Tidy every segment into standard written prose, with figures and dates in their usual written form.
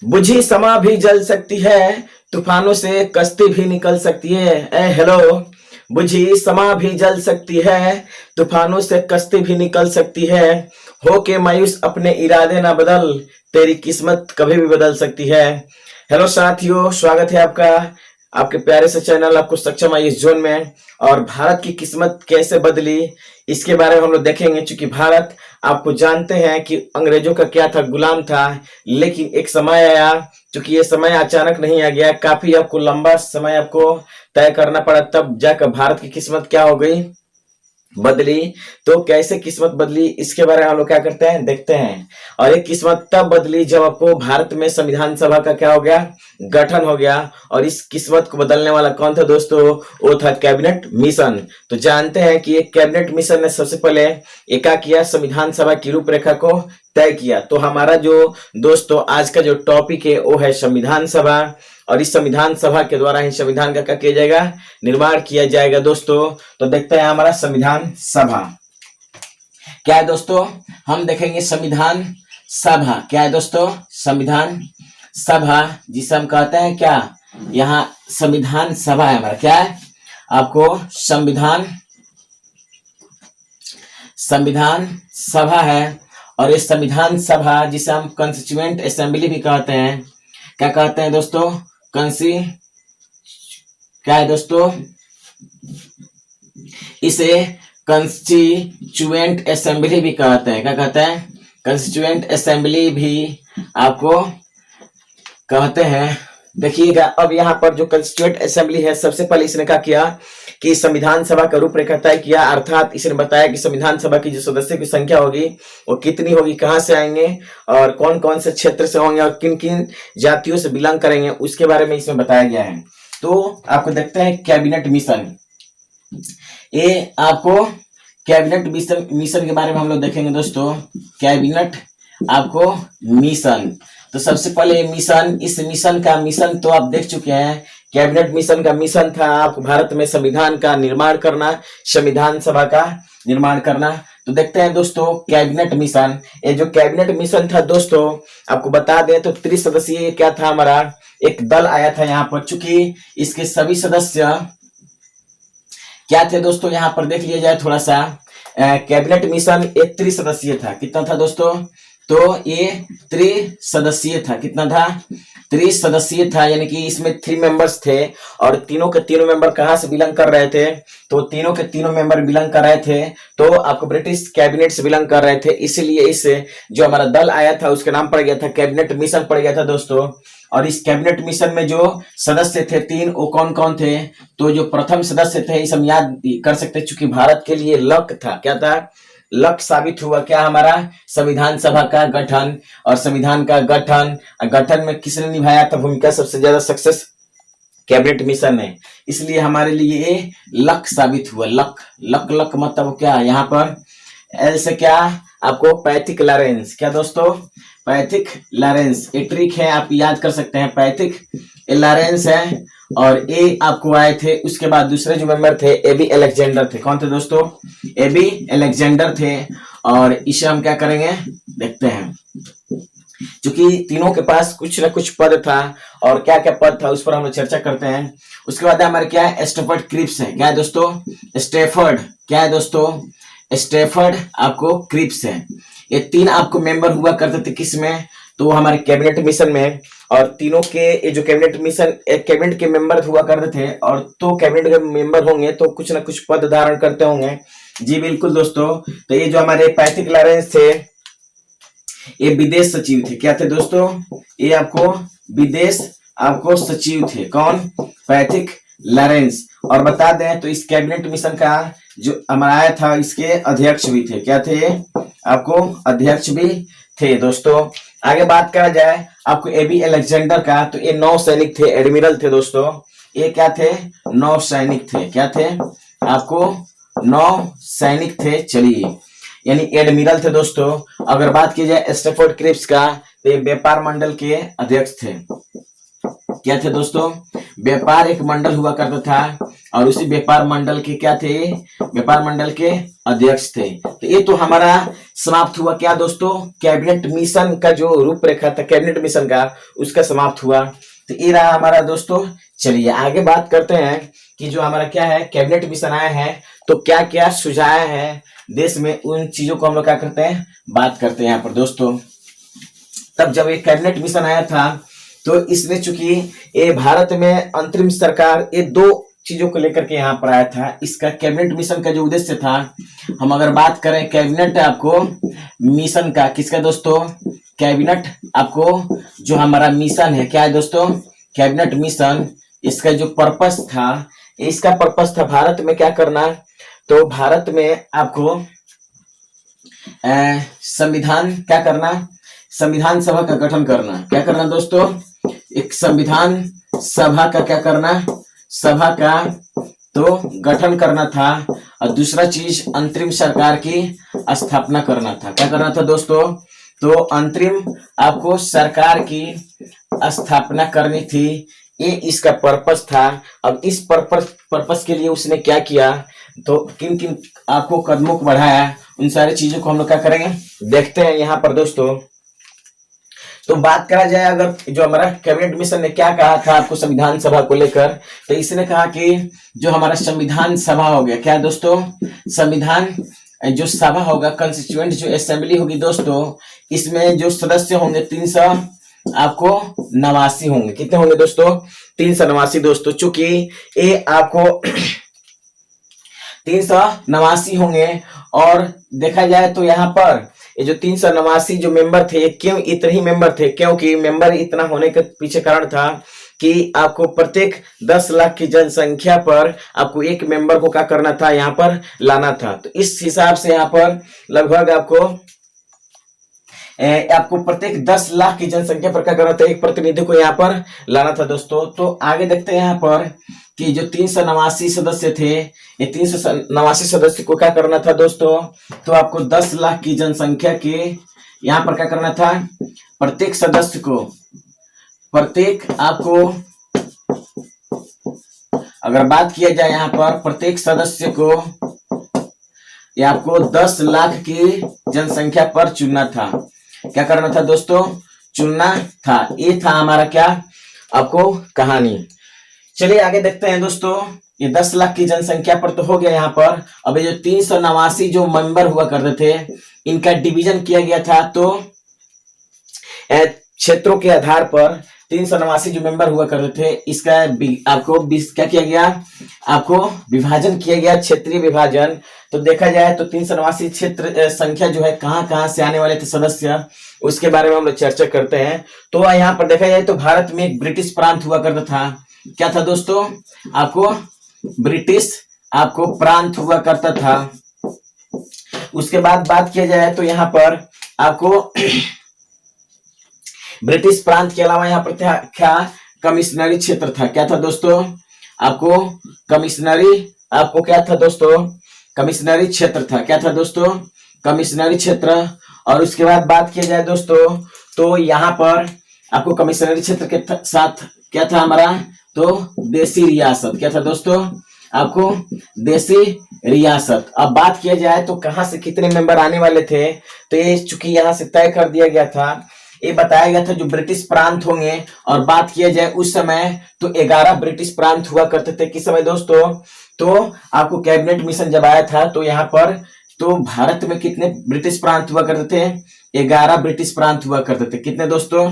बुझी समा भी जल सकती है, तूफानों से कश्ती भी निकल सकती है। हेलो। बुझी समा भी जल सकती है, तूफानों से कश्ती भी निकल सकती है। हो के मायूस अपने इरादे ना बदल, तेरी किस्मत कभी भी बदल सकती है। हेलो साथियों, स्वागत है आपका आपके प्यारे से चैनल आपको सक्षम है इस जोन में। और भारत की किस्मत कैसे बदली इसके बारे में हम लोग देखेंगे। चूंकि भारत आपको जानते हैं कि अंग्रेजों का क्या था, गुलाम था। लेकिन एक समय आया, क्योंकि ये समय अचानक नहीं आ गया, काफी आपको लंबा समय आपको तय करना पड़ा, तब जाकर भारत की किस्मत क्या हो गई, बदली। तो कैसे किस्मत बदली इसके बारे में हम लोग क्या करते हैं, देखते हैं। और एक किस्मत तब बदली जब आपको भारत में संविधान सभा का क्या हो गया, गठन हो गया। और इस किस्मत को बदलने वाला कौन था दोस्तों, वो था कैबिनेट मिशन। तो जानते हैं कि एक कैबिनेट मिशन ने सबसे पहले क्या किया, संविधान सभा की रूपरेखा को तय किया। तो हमारा जो दोस्तों आज का जो टॉपिक है वो है संविधान सभा। और इस संविधान सभा के द्वारा ही संविधान का क्या किया जाएगा, निर्माण किया जाएगा दोस्तों। तो देखते हैं हमारा संविधान सभा क्या है दोस्तों। हम देखेंगे संविधान सभा क्या है दोस्तों। संविधान सभा जिसे हम कहते हैं क्या, यहाँ संविधान सभा है हमारा, क्या है आपको संविधान सभा है। और इस संविधान सभा जिसे हम कॉन्स्टिट्यूएंट असेंबली भी कहते हैं, क्या कहते हैं दोस्तों, क्या है दोस्तों, इसे कंस्टिट्यूएंट असेंबली भी कहते हैं। क्या कहते हैं, कंस्टिट्यूएंट असेंबली भी आपको कहते हैं। देखिएगा अब यहाँ पर जो कंस्टिट्यूएंट असेंबली है, सबसे पहले इसने क्या किया कि संविधान सभा का रूपरेखा तय किया। अर्थात इसने बताया कि संविधान सभा की जो सदस्यों की संख्या होगी वो कितनी होगी, कहां से आएंगे और कौन कौन से क्षेत्र से होंगे और किन किन जातियों से बिलोंग करेंगे, उसके बारे में इसमें बताया गया है। तो आपको देखते हैं कैबिनेट मिशन, ये आपको कैबिनेट मिशन के बारे में हम लोग देखेंगे दोस्तों। कैबिनेट आपको मिशन, तो सबसे पहले मिशन, इस मिशन का मिशन तो आप देख चुके हैं। कैबिनेट मिशन का मिशन था आपको भारत में संविधान का निर्माण करना, संविधान सभा का निर्माण करना। तो देखते हैं दोस्तों कैबिनेट मिशन। ये जो कैबिनेट मिशन था दोस्तों, आपको बता दें तो त्रिसदस्यीय क्या था, हमारा एक दल आया था यहाँ पर। चूंकि इसके सभी सदस्य क्या थे दोस्तों, यहाँ पर देख लिया जाए थोड़ा सा। कैबिनेट मिशन एक त्रिसदस्यीय था। कितना था दोस्तों, तो ये त्रिसदस्यीय था। कितना था, त्रिसदस्यीय था, यानी कि इसमें 3 मेंबर्स थे। और तीनों के तीनों मेंबर कहाँ से बिलोंग कर रहे थे, तो तीनों के तीनों मेंबर बिलोंग कर रहे थे तो आपको ब्रिटिश कैबिनेट से बिलोंग कर रहे थे। इसलिए इस जो हमारा दल आया था उसका नाम पड़ गया था कैबिनेट मिशन पड़ गया था दोस्तों। और इस कैबिनेट मिशन में जो सदस्य थे 3, वो कौन कौन थे, तो जो प्रथम सदस्य थे इसे हम याद कर सकते, चूंकि भारत के लिए लक्ष्य था, क्या था, लक्ष्य साबित हुआ क्या हमारा, संविधान सभा का गठन। और संविधान का गठन में किसने निभाया था भूमिका सबसे ज्यादा सक्सेस, कैबिनेट मिशन ने। इसलिए हमारे लिए ये लक्ष्य साबित हुआ। लक मतलब क्या, यहाँ पर एल से क्या आपको पैथिक लॉरेंस, क्या दोस्तों, पैथिक लॉरेंस, ये ट्रिक है आप याद कर सकते हैं, पैथिक लॉरेंस है। और ए आपको आए थे। उसके बाद दूसरे जो मेंबर थे एबी अलेक्जेंडर थे। कौन थे दोस्तों, एबी अलेक्जेंडर थे। और इसे हम क्या करेंगे, देखते हैं। क्योंकि तीनों के पास कुछ ना कुछ पद था, और क्या क्या पद था उस पर हम लोग चर्चा करते हैं। उसके बाद हमारे क्या है, स्टेफर्ड क्रिप्स है। क्या है दोस्तों, स्टेफर्ड, क्या है दोस्तों, स्टेफर्ड आपको क्रिप्स है। ये 3 आपको मेंबर हुआ करते थे किसमें, तो हमारे कैबिनेट मिशन में। और तीनों के जो कैबिनेट मिशन कैबिनेट के मेंबर हुआ करते थे, और तो कैबिनेट के मेंबर होंगे तो कुछ ना कुछ पद धारण करते होंगे। जी बिल्कुल दोस्तों। तो ये जो हमारे पैथिक लॉरेंस थे ये विदेश सचिव थे। क्या थे दोस्तों, ये आपको विदेश आपको सचिव थे। कौन, पैथिक लॉरेंस। और बता दें तो इस कैबिनेट मिशन का जो हमारा आया था इसके अध्यक्ष भी थे। क्या थे, आपको अध्यक्ष भी थे दोस्तों। आगे बात करा जाए आपको एबी अलेक्जेंडर का, तो ये 9 सैनिक थे, एडमिरल थे दोस्तों। ये क्या थे, 9 सैनिक थे। क्या थे, आपको 9 सैनिक थे, चलिए, यानी एडमिरल थे दोस्तों। अगर बात की जाए स्टेफर्ड क्रिप्स का, तो ये व्यापार मंडल के अध्यक्ष थे। क्या थे दोस्तों, व्यापार एक मंडल हुआ करता था और उसी व्यापार मंडल के क्या थे, व्यापार मंडल के अध्यक्ष थे। तो ये तो हमारा समाप्त हुआ क्या दोस्तों, कैबिनेट मिशन का जो रूपरेखा था कैबिनेट मिशन का, उसका समाप्त हुआ। तो ये रहा हमारा दोस्तों। चलिए आगे बात करते हैं कि जो हमारा क्या है कैबिनेट मिशन आया है तो क्या क्या सुझाया है देश में, उन चीजों को हम लोग क्या करते हैं, बात करते हैं यहाँ पर दोस्तों। तब जब ये कैबिनेट मिशन आया था तो इसने चूंकि ये भारत में अंतरिम सरकार, ये दो चीजों को लेकर के यहाँ पर आया था। इसका कैबिनेट मिशन का जो उद्देश्य था, हम अगर बात करें कैबिनेट आपको मिशन का, किसका दोस्तों, कैबिनेट आपको जो हमारा मिशन है क्या है दोस्तों, कैबिनेट मिशन। इसका जो पर्पस था, इसका पर्पस था भारत में क्या करना, तो भारत में आपको संविधान क्या करना, संविधान सभा का गठन करना। क्या करना दोस्तों, एक संविधान सभा का क्या करना, सभा का तो गठन करना था। और दूसरा चीज अंतरिम सरकार की स्थापना करना था। क्या करना था दोस्तों, तो अंतरिम आपको सरकार की स्थापना करनी थी, ये इसका पर्पस था। अब इस पर्पस के लिए उसने क्या किया, तो किन किन आपको कदमों को बढ़ाया, उन सारी चीजों को हम लोग क्या करेंगे, देखते हैं यहाँ पर दोस्तों। तो बात करा जाए अगर जो हमारा कैबिनेट मिशन ने क्या कहा था आपको संविधान सभा को लेकर, तो इसने कहा कि जो हमारा संविधान सभा हो गया, क्या दोस्तों, संविधान जो सभा होगा, कंस्टिट्यूएंट जो असेंबली होगी दोस्तों, इसमें जो सदस्य होंगे 389 होंगे। कितने होंगे दोस्तों, 389 दोस्तों। चूंकि ये आपको 389 होंगे, और देखा जाए तो यहाँ पर ये जो 389 जो मेंबर थे, क्यों इतने ही मेंबर थे, क्योंकि मेंबर इतना होने के पीछे कारण था कि आपको प्रत्येक 10 लाख की जनसंख्या पर आपको एक मेंबर को क्या करना था, यहाँ पर लाना था। तो इस हिसाब से यहाँ पर लगभग आपको प्रत्येक 10 लाख की जनसंख्या पर क्या करना था, एक प्रतिनिधि को यहाँ पर लाना था दोस्तों। तो आगे देखते हैं यहाँ पर कि जो 389 सदस्य थे, ये 389 सदस्य को क्या करना था दोस्तों, तो आपको 10 लाख की जनसंख्या के यहाँ पर क्या करना था, प्रत्येक सदस्य को, प्रत्येक आपको अगर बात किया जाए यहाँ पर प्रत्येक सदस्य को ये आपको 10 लाख की जनसंख्या पर चुनना था। क्या करना था दोस्तों, चुनना था। ये था हमारा क्या आपको कहानी। चलिए आगे देखते हैं दोस्तों। ये 10 लाख की जनसंख्या पर तो हो गया यहाँ पर। अब ये जो 389 जो मेंबर हुआ करते थे, इनका डिवीजन किया गया था। तो क्षेत्रों के आधार पर 389 जो मेंबर हुआ करते थे, इसका आपको क्या किया गया, आपको विभाजन किया गया, क्षेत्रीय विभाजन। तो देखा जाए तो 389 क्षेत्र संख्या जो है कहाँ से आने वाले थे सदस्य, उसके बारे में हम लोग चर्चा करते हैं। तो यहाँ पर देखा जाए तो भारत में एक ब्रिटिश प्रांत हुआ करता था। क्या था दोस्तों, आपको ब्रिटिश आपको प्रांत हुआ करता था। उसके बाद बात किया जाए तो यहाँ पर आपको ब्रिटिश प्रांत के अलावा यहाँ पर क्या कमिश्नरी क्षेत्र था। क्या था दोस्तों, आपको कमिश्नरी, आपको क्या था दोस्तों, कमिश्नरी क्षेत्र था। क्या था दोस्तों, कमिश्नरी क्षेत्र। और उसके बाद बात किया जाए दोस्तों तो यहाँ पर आपको कमिश्नरी क्षेत्र के साथ क्या था हमारा, तो देसी रियासत। क्या था दोस्तों, आपको देसी रियासत। अब बात किया जाए तो कहां से कितने मेंबर आने वाले थे, तो ये चूंकि यहाँ से तय कर दिया गया था, ये बताया गया था जो ब्रिटिश प्रांत होंगे। और बात किया जाए उस समय तो 11 ब्रिटिश प्रांत हुआ करते थे। किस समय दोस्तों, तो आपको कैबिनेट मिशन जब आया था तो यहाँ पर तो भारत में कितने ब्रिटिश प्रांत हुआ करते थे, 11 ब्रिटिश प्रांत हुआ करते थे। कितने दोस्तों,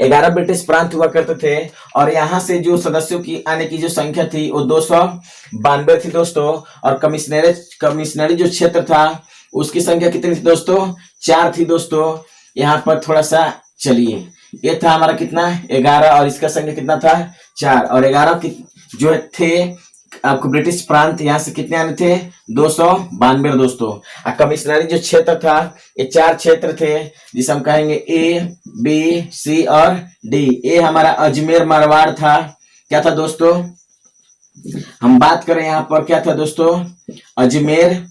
11 ब्रिटिश प्रांत हुआ करते थे। और यहाँ से जो सदस्यों की आने की जो संख्या थी वो 292 थी दोस्तों। और कमिश्नरी जो क्षेत्र था उसकी संख्या कितनी थी दोस्तों, 4 थी दोस्तों। यहाँ पर थोड़ा सा चलिए, ये था हमारा कितना 11, और इसका संख्या कितना था 4। और 11 जो थे आपको ब्रिटिश प्रांत, यहाँ से कितने आने थे 292 दोस्तों। कमिश्नरी जो क्षेत्र था ये 4 क्षेत्र थे, जिसे हम कहेंगे ए, बी, सी और डी। ए हमारा अजमेर मारवाड़ था। क्या था दोस्तों, हम बात करें यहाँ पर क्या था दोस्तों, अजमेर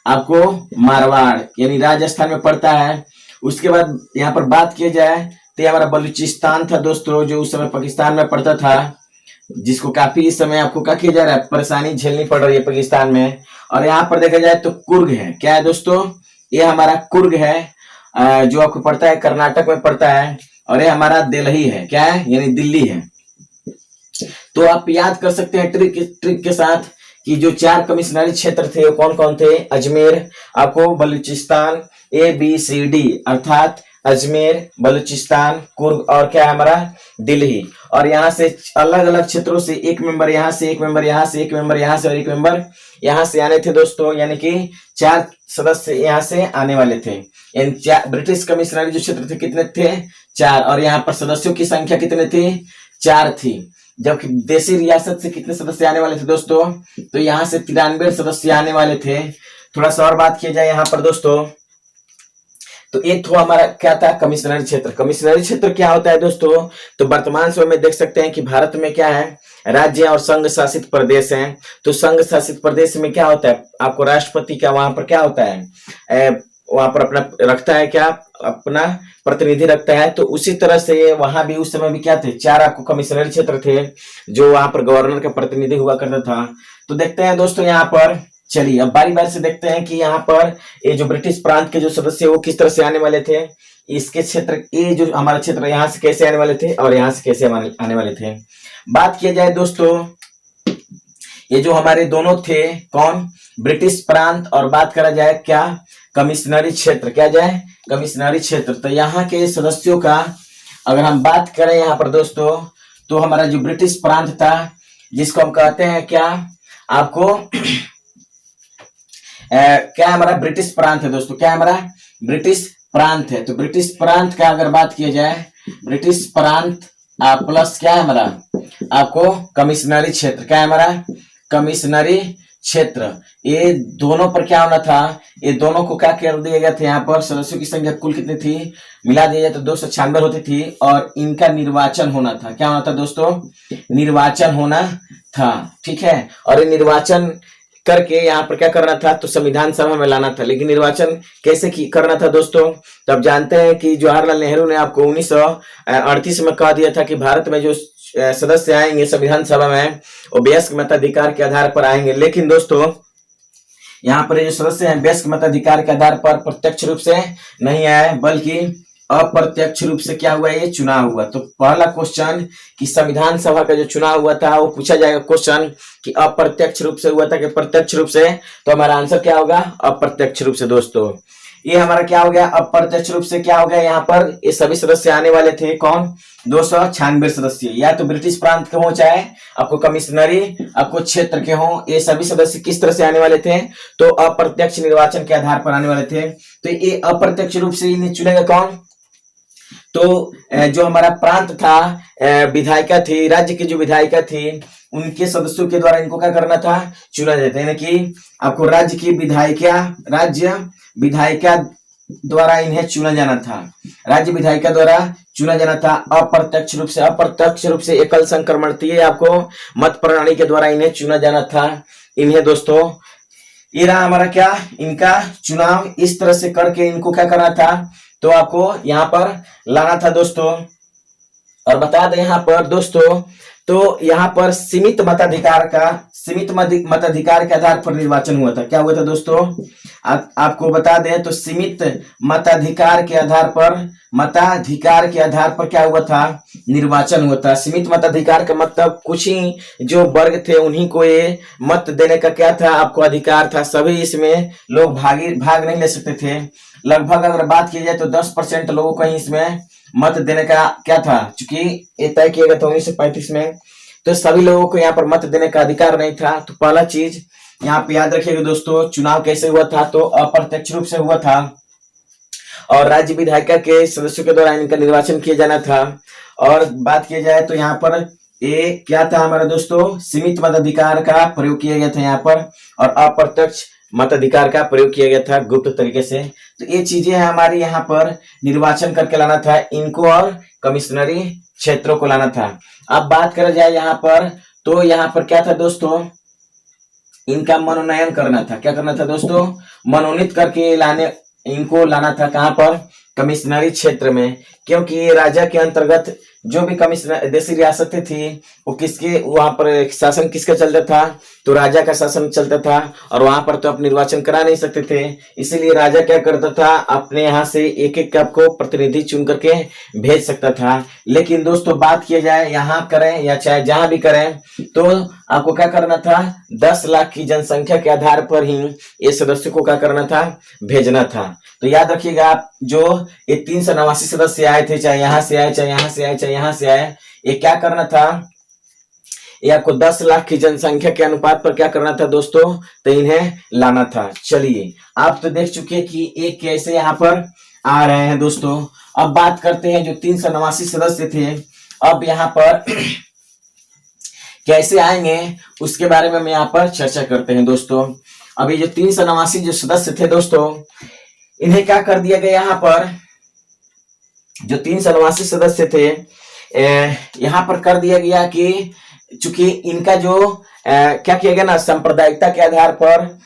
आपको मारवाड़ यानी राजस्थान में पड़ता है। उसके बाद यहाँ पर बात किया जाए तो हमारा बलूचिस्तान था दोस्तों, जो उस समय पाकिस्तान में पड़ता था। जिसको काफी इस समय आपको क्या किया जा रहा है, परेशानी झेलनी पड़ रही है पाकिस्तान में। और यहाँ पर देखा जाए तो कुर्ग है, क्या है दोस्तों, ये हमारा कुर्ग है, जो आपको पड़ता है कर्नाटक में पड़ता है। और ये हमारा दिल्ली है, क्या है, यानी दिल्ली है। तो आप याद कर सकते हैं ट्रिक के साथ कि जो 4 कमिश्नरी क्षेत्र थे वो कौन कौन थे। अजमेर, आपको बलूचिस्तान, ABCD अर्थात अजमेर, बलूचिस्तान, कुर्ग और क्या है हमारा दिल्ली। और यहाँ से अलग अलग क्षेत्रों से एक मेंबर यहाँ से, एक मेंबर यहाँ से, एक मेंबर यहाँ से और एक मेंबर यहाँ से आने थे दोस्तों, यानी कि 4 सदस्य यहाँ से आने वाले थे। ब्रिटिश कमिश्नरी जो क्षेत्र थे कितने थे, 4। और यहाँ पर सदस्यों की संख्या कितने थी, 4 थी। जबकि देशी रियासत से कितने सदस्य आने वाले थे दोस्तों, तो यहाँ से 93 सदस्य आने वाले थे। थोड़ा सा और बात किया जाए यहाँ पर दोस्तों, तो एक तो हमारा क्या था, कमिश्नरी क्षेत्र। कमिश्नरी क्षेत्र क्या होता है दोस्तों, तो वर्तमान समय में देख सकते हैं कि भारत में क्या है, राज्य और संघ शासित प्रदेश हैं। तो संघ शासित प्रदेश में क्या होता है, आपको राष्ट्रपति का वहां पर क्या होता है, वहां पर अपना रखता है, क्या अपना प्रतिनिधि रखता है। तो उसी तरह से वहां भी उस समय भी क्या थे, 4 आपको कमिश्नरी क्षेत्र थे, जो वहां पर गवर्नर का प्रतिनिधि हुआ करता था। तो देखते हैं दोस्तों यहाँ पर, चलिए अब बारी बारी से देखते हैं कि यहाँ पर ये जो ब्रिटिश प्रांत के जो सदस्य वो किस तरह से आने वाले थे। इसके क्षेत्र, ये जो हमारा क्षेत्र यहाँ से कैसे आने वाले थे और यहाँ से कैसे आने वाले थे। बात किया जाए दोस्तों, ये जो हमारे दोनों थे कौन, ब्रिटिश प्रांत, और बात करा जाए क्या, कमिश्नरी क्षेत्र, क्या जाए, कमिश्नरी क्षेत्र। तो यहाँ के सदस्यों का अगर हम बात करें यहाँ पर दोस्तों, तो हमारा जो ब्रिटिश प्रांत था, जिसको हम कहते हैं क्या, आपको क्या हमारा ब्रिटिश प्रांत है दोस्तों, क्या हमारा ब्रिटिश प्रांत है। तो ब्रिटिश प्रांत का अगर बात किया जाए, ब्रिटिश प्रांत प्लस क्या है हमारा, आपको कमिश्नरी क्षेत्र, क्या है हमारा कमिश्नरी क्षेत्र। ये दोनों पर क्या होना था, ये दोनों को क्या कर दिया गया था, यहाँ पर सदस्यों की संख्या कुल कितनी थी, मिला दिया जाए तो 296 होती थी। और इनका निर्वाचन होना था, क्या होना था दोस्तों, निर्वाचन होना था, ठीक है। और ये निर्वाचन करके यहाँ पर क्या करना था, तो संविधान सभा में लाना था। लेकिन निर्वाचन कैसे करना था दोस्तों, तो आप जानते हैं कि जवाहरलाल नेहरू ने आपको 1938 में कह दिया था कि भारत में जो सदस्य आएंगे संविधान सभा में वो वयस्क मताधिकार के आधार पर आएंगे। लेकिन दोस्तों यहाँ पर जो सदस्य हैं वयस्क मताधिकार के आधार पर प्रत्यक्ष रूप से नहीं आए, बल्कि अप्रत्यक्ष रूप से क्या हुआ, ये चुनाव हुआ। तो पहला क्वेश्चन कि संविधान सभा का जो चुनाव हुआ था वो पूछा जाएगा क्वेश्चन कि अप्रत्यक्ष रूप से हुआ था कि प्रत्यक्ष रूप से, तो हमारा आंसर क्या होगा, अप्रत्यक्ष रूप से। दोस्तों ये हमारा क्या हो गया, अप्रत्यक्ष रूप से क्या हो गया, यहाँ पर ये सभी सदस्य आने वाले थे कौन, 296 सदस्य, या तो ब्रिटिश प्रांत के हो चाहे आपको कमिश्नरी आपको क्षेत्र के हो, ये सभी सदस्य किस तरह से आने वाले थे, तो अप्रत्यक्ष निर्वाचन के आधार पर आने वाले थे। तो ये अप्रत्यक्ष रूप से इन्हें चुनेगा कौन, तो जो हमारा प्रांत था, विधायिका थी, राज्य की जो विधायिका थी, उनके सदस्यों के द्वारा इनको क्या करना था, चुना जाता है। यानी कि आपको राज्य की विधायिका, राज्य विधायिका द्वारा इन्हें चुना जाना था, राज्य विधायिका द्वारा चुना जाना था अप्रत्यक्ष रूप से। अप्रत्यक्ष रूप से एकल संक्रमणीय आपको मत प्रणाली के द्वारा इन्हें चुना जाना था। इन्हें दोस्तों ये रहा हमारा क्या, इनका चुनाव इस तरह से करके इनको क्या करना था, तो आपको यहाँ पर लाना था दोस्तों। और बता दें यहाँ पर दोस्तों, तो यहाँ पर सीमित मताधिकार के आधार पर निर्वाचन हुआ था। क्या हुआ था दोस्तों, आपको बता दें तो सीमित मताधिकार के आधार पर क्या हुआ था, निर्वाचन हुआ था। सीमित मताधिकार का मतलब कुछ ही जो वर्ग थे उन्हीं को ये मत देने का क्या था, आपको अधिकार था। सभी इसमें लोग भाग नहीं ले सकते थे। लगभग अगर बात की जाए तो 10% लोगों को ही इसमें मत देने का क्या था, चूंकि ये तय किया गया था 1935 में, तो सभी लोगों को यहाँ पर मत देने का अधिकार नहीं था। तो पहला चीज यहाँ पे याद रखिएगा दोस्तों, चुनाव कैसे हुआ था, तो अप्रत्यक्ष रूप से हुआ था और राज्य विधायिका के सदस्यों के द्वारा इनका निर्वाचन किया जाना था। और बात की जाए तो यहाँ पर ये क्या था हमारा दोस्तों, सीमित मताधिकार का प्रयोग किया गया था यहाँ पर, और अप्रत्यक्ष मताधिकार का प्रयोग किया गया था गुप्त तरीके से। तो ये चीजें हमारी यहाँ पर निर्वाचन करके लाना था इनको, और कमिश्नरी क्षेत्रों को लाना था। अब बात करा जाए यहाँ पर, तो यहाँ पर क्या था दोस्तों, इनका मनोनयन करना था। क्या करना था दोस्तों, मनोनीत करके इनको लाना था कहाँ पर, कमिश्नरी क्षेत्र में, क्योंकि ये राजा के अंतर्गत जो भी कमिश्नर देशी रियासतें थी वो किसके वहां पर शासन किसका चलता था, तो राजा का शासन चलता था, और वहां पर तो आप निर्वाचन करा नहीं सकते थे, इसीलिए राजा क्या करता था, अपने यहाँ से एक एक आपको प्रतिनिधि चुन करके भेज सकता था। लेकिन दोस्तों बात किया जाए यहाँ करें या चाहे जहां भी करें, तो आपको क्या करना था, 10 लाख की जनसंख्या के आधार पर ही ये सदस्यों को क्या करना था, भेजना था। तो याद रखिएगा आप, जो ये 389 सदस्य आए थे, चाहे यहाँ से आए, चाहे यहाँ से आए, चाहे यहाँ से आए, ये क्या करना था, ये आपको 10 लाख की जनसंख्या के अनुपात पर क्या करना था दोस्तों, तो इन्हें लाना था। चलिए आप तो देख चुके कि एक कैसे यहाँ पर आ रहे हैं दोस्तों। अब बात करते हैं जो 389 सदस्य थे, अब यहाँ पर कैसे आएंगे उसके बारे में हम यहाँ पर चर्चा करते हैं दोस्तों। अभी जो 389 जो सदस्य थे दोस्तों, इन्हें क्या कर दिया गया, यहाँ पर जो 389 सदस्य थे यहाँ पर कर दिया गया कि चूंकि इनका जो क्या किया गया ना, सांप्रदायिकता के आधार पर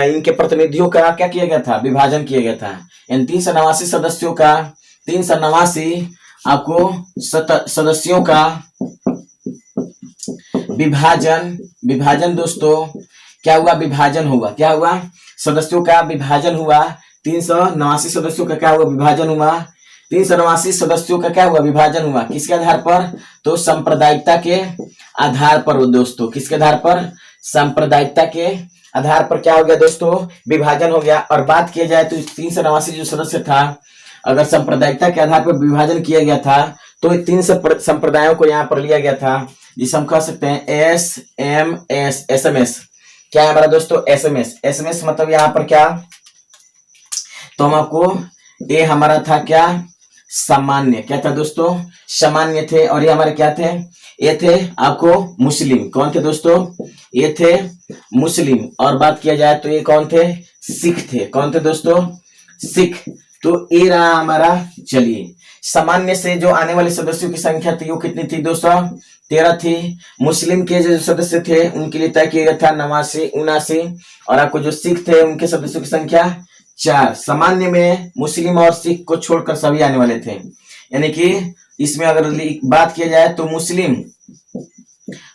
इनके प्रतिनिधियों का क्या किया गया था, विभाजन किया गया था। इन 389 सदस्यों का, 389 आपको सदस्यों का विभाजन दोस्तों क्या हुआ, विभाजन हुआ, क्या हुआ, सदस्यों का विभाजन हुआ। 389 सदस्यों का क्या हुआ, विभाजन हुआ। 389 सदस्यों का क्या हुआ, विभाजन हुआ, किसके आधार पर, तो सांप्रदायिकता के आधार पर दोस्तों, किसके आधार पर, सांप्रदायिकता के आधार पर क्या हो गया दोस्तों, विभाजन हो गया। और बात किया जाए तो 389 जो सदस्य था, अगर सांप्रदायिकता के आधार पर विभाजन किया गया था, तो 3 संप्रदायों को यहाँ पर लिया गया था, जिसे हम कह सकते हैं SMS। क्या है हमारा दोस्तों, SMS मतलब यहाँ पर क्या, तो हम आपको ये हमारा था क्या, सामान्य, क्या था दोस्तों, सामान्य थे। और ये हमारे क्या थे, ये थे आपको मुस्लिम। कौन थे दोस्तों, ये थे मुस्लिम। और बात किया जाए तो ये कौन थे, सिख थे। कौन थे दोस्तों, सिख। तो ये रहा हमारा। चलिए सामान्य से जो आने वाले सदस्यों की संख्या थी वो कितनी थी दोस्तों, 13 थी। मुस्लिम के जो सदस्य थे उनके लिए तय किया गया था 89। और आपको जो सिख थे उनके सदस्यों की संख्या 4। सामान्य में मुस्लिम और सिख को छोड़कर सभी आने वाले थे, यानी कि इसमें अगर बात किया जाए तो मुस्लिम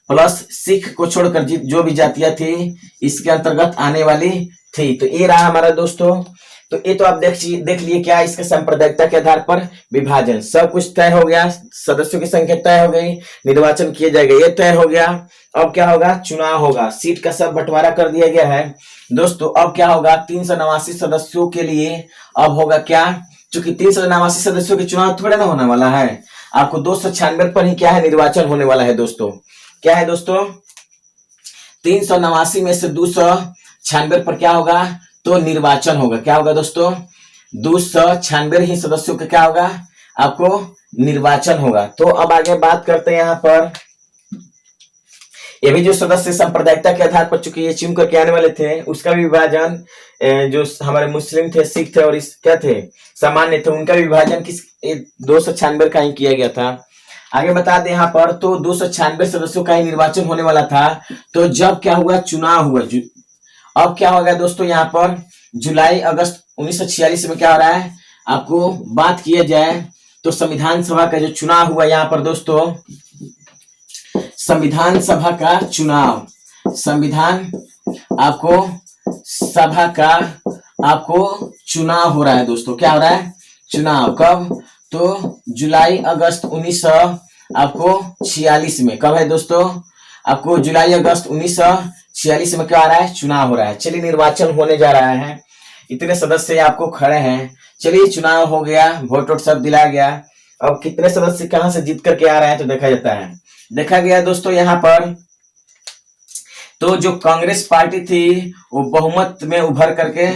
प्लस सिख को छोड़कर जो भी जातियां थी इसके अंतर्गत आने वाली थी। तो ये रहा हमारा दोस्तों। तो ये तो आप देख लिए क्या, इसके सांप्रदायिकता के आधार पर विभाजन, सब कुछ तय हो गया, सदस्यों की संख्या तय हो गई, निर्वाचन किए जाएगा, ये तय हो गया। अब क्या होगा, चुनाव होगा, सीट का सब बंटवारा कर दिया गया है दोस्तों। अब क्या होगा, 389 सदस्यों के लिए अब होगा क्या, चूंकि 389 सदस्यों के चुनाव थोड़े ना होने वाला है, आपको 296 पर ही क्या है, निर्वाचन होने वाला है दोस्तों। क्या है दोस्तों, 389 में से 296 पर क्या होगा, तो निर्वाचन होगा। क्या होगा दोस्तों, 296 ही सदस्यों का क्या होगा, आपको निर्वाचन होगा। तो अब आगे बात करते हैं यहाँ पर, ये भी जो सदस्य सांप्रदायिकता के आधार पर चूंकि ये चुन करके आने वाले थे, उसका भी विभाजन जो हमारे मुस्लिम थे, सिख थे और इस क्या थे, सामान्य थे, उनका विभाजन किस 296 का ही किया गया था। आगे बता दें यहाँ पर, तो 296 सदस्यों का ही निर्वाचन होने वाला था। तो जब क्या हुआ, चुनाव हुआ। अब क्या होगा दोस्तों, यहाँ पर जुलाई अगस्त 1946 में क्या हो रहा है, आपको बात किया जाए तो संविधान सभा का जो चुनाव हुआ यहाँ पर दोस्तों, संविधान सभा का चुनाव, संविधान आपको सभा का आपको चुनाव हो रहा है दोस्तों। क्या हो रहा है, चुनाव। कब, तो जुलाई अगस्त 1946 में। कब है दोस्तों, आपको जुलाई अगस्त 1946 में क्या आ रहा है, चुनाव हो रहा है। चलिए निर्वाचन होने जा रहा है, इतने सदस्य आपको खड़े हैं। चलिए चुनाव हो गया, वोट सब दिला गया। अब कितने सदस्य कहां से जीत करके आ रहे हैं तो देखा जाता है। देखा गया दोस्तों यहाँ पर, तो जो कांग्रेस पार्टी थी वो बहुमत में उभर करके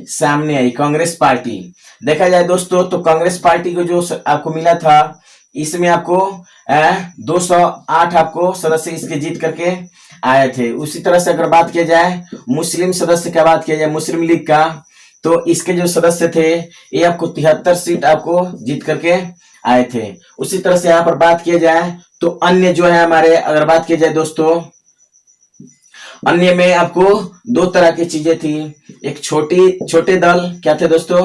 सामने आई, कांग्रेस पार्टी। देखा जाए दोस्तों तो कांग्रेस पार्टी को जो आपको मिला था, इसमें आपको 208 आपको सदस्य इसके जीत करके आए थे। उसी तरह से अगर बात किया जाए मुस्लिम सदस्य का, बात किया जाए मुस्लिम लीग का, तो इसके जो सदस्य थे ये आपको 73 सीट आपको जीत करके आए थे। उसी तरह से यहाँ पर बात किया जाए तो अन्य जो है हमारे, अगर बात किया जाए दोस्तों अन्य में आपको दो तरह की चीजें थी। एक छोटे दल क्या थे दोस्तों,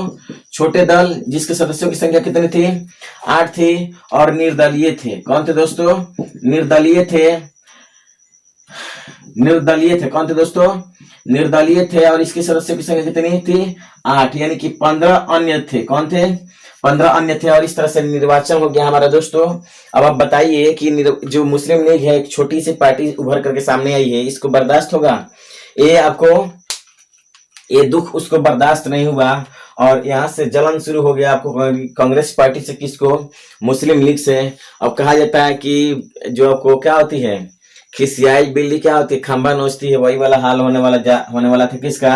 छोटे दल जिसके सदस्यों की संख्या कितनी थी, 8 थी, और निर्दलीय थे। कौन थे दोस्तों, निर्दलीय थे। निर्दलीय थे, कौन थे दोस्तों, निर्दलीय थे, और इसके सदस्यों की संख्या कितनी थी, 8, यानी कि 15 अन्य थे। कौन थे, 15 अन्य थे। और इस तरह से निर्वाचन हो गया हमारा दोस्तों। अब आप बताइए कि जो मुस्लिम लीग है, एक छोटी सी पार्टी उभर करके सामने आई है, इसको बर्दाश्त होगा, ये आपको, ये दुख उसको बर्दाश्त नहीं हुआ, और यहाँ से जलन शुरू हो गया आपको कांग्रेस पार्टी से, किसको, मुस्लिम लीग से। अब कहा जाता है कि जो आपको क्या होती है, खिसियाई बिल्ली क्या होती है, खंबा नोचती है, वही वाला हाल होने वाला था किसका,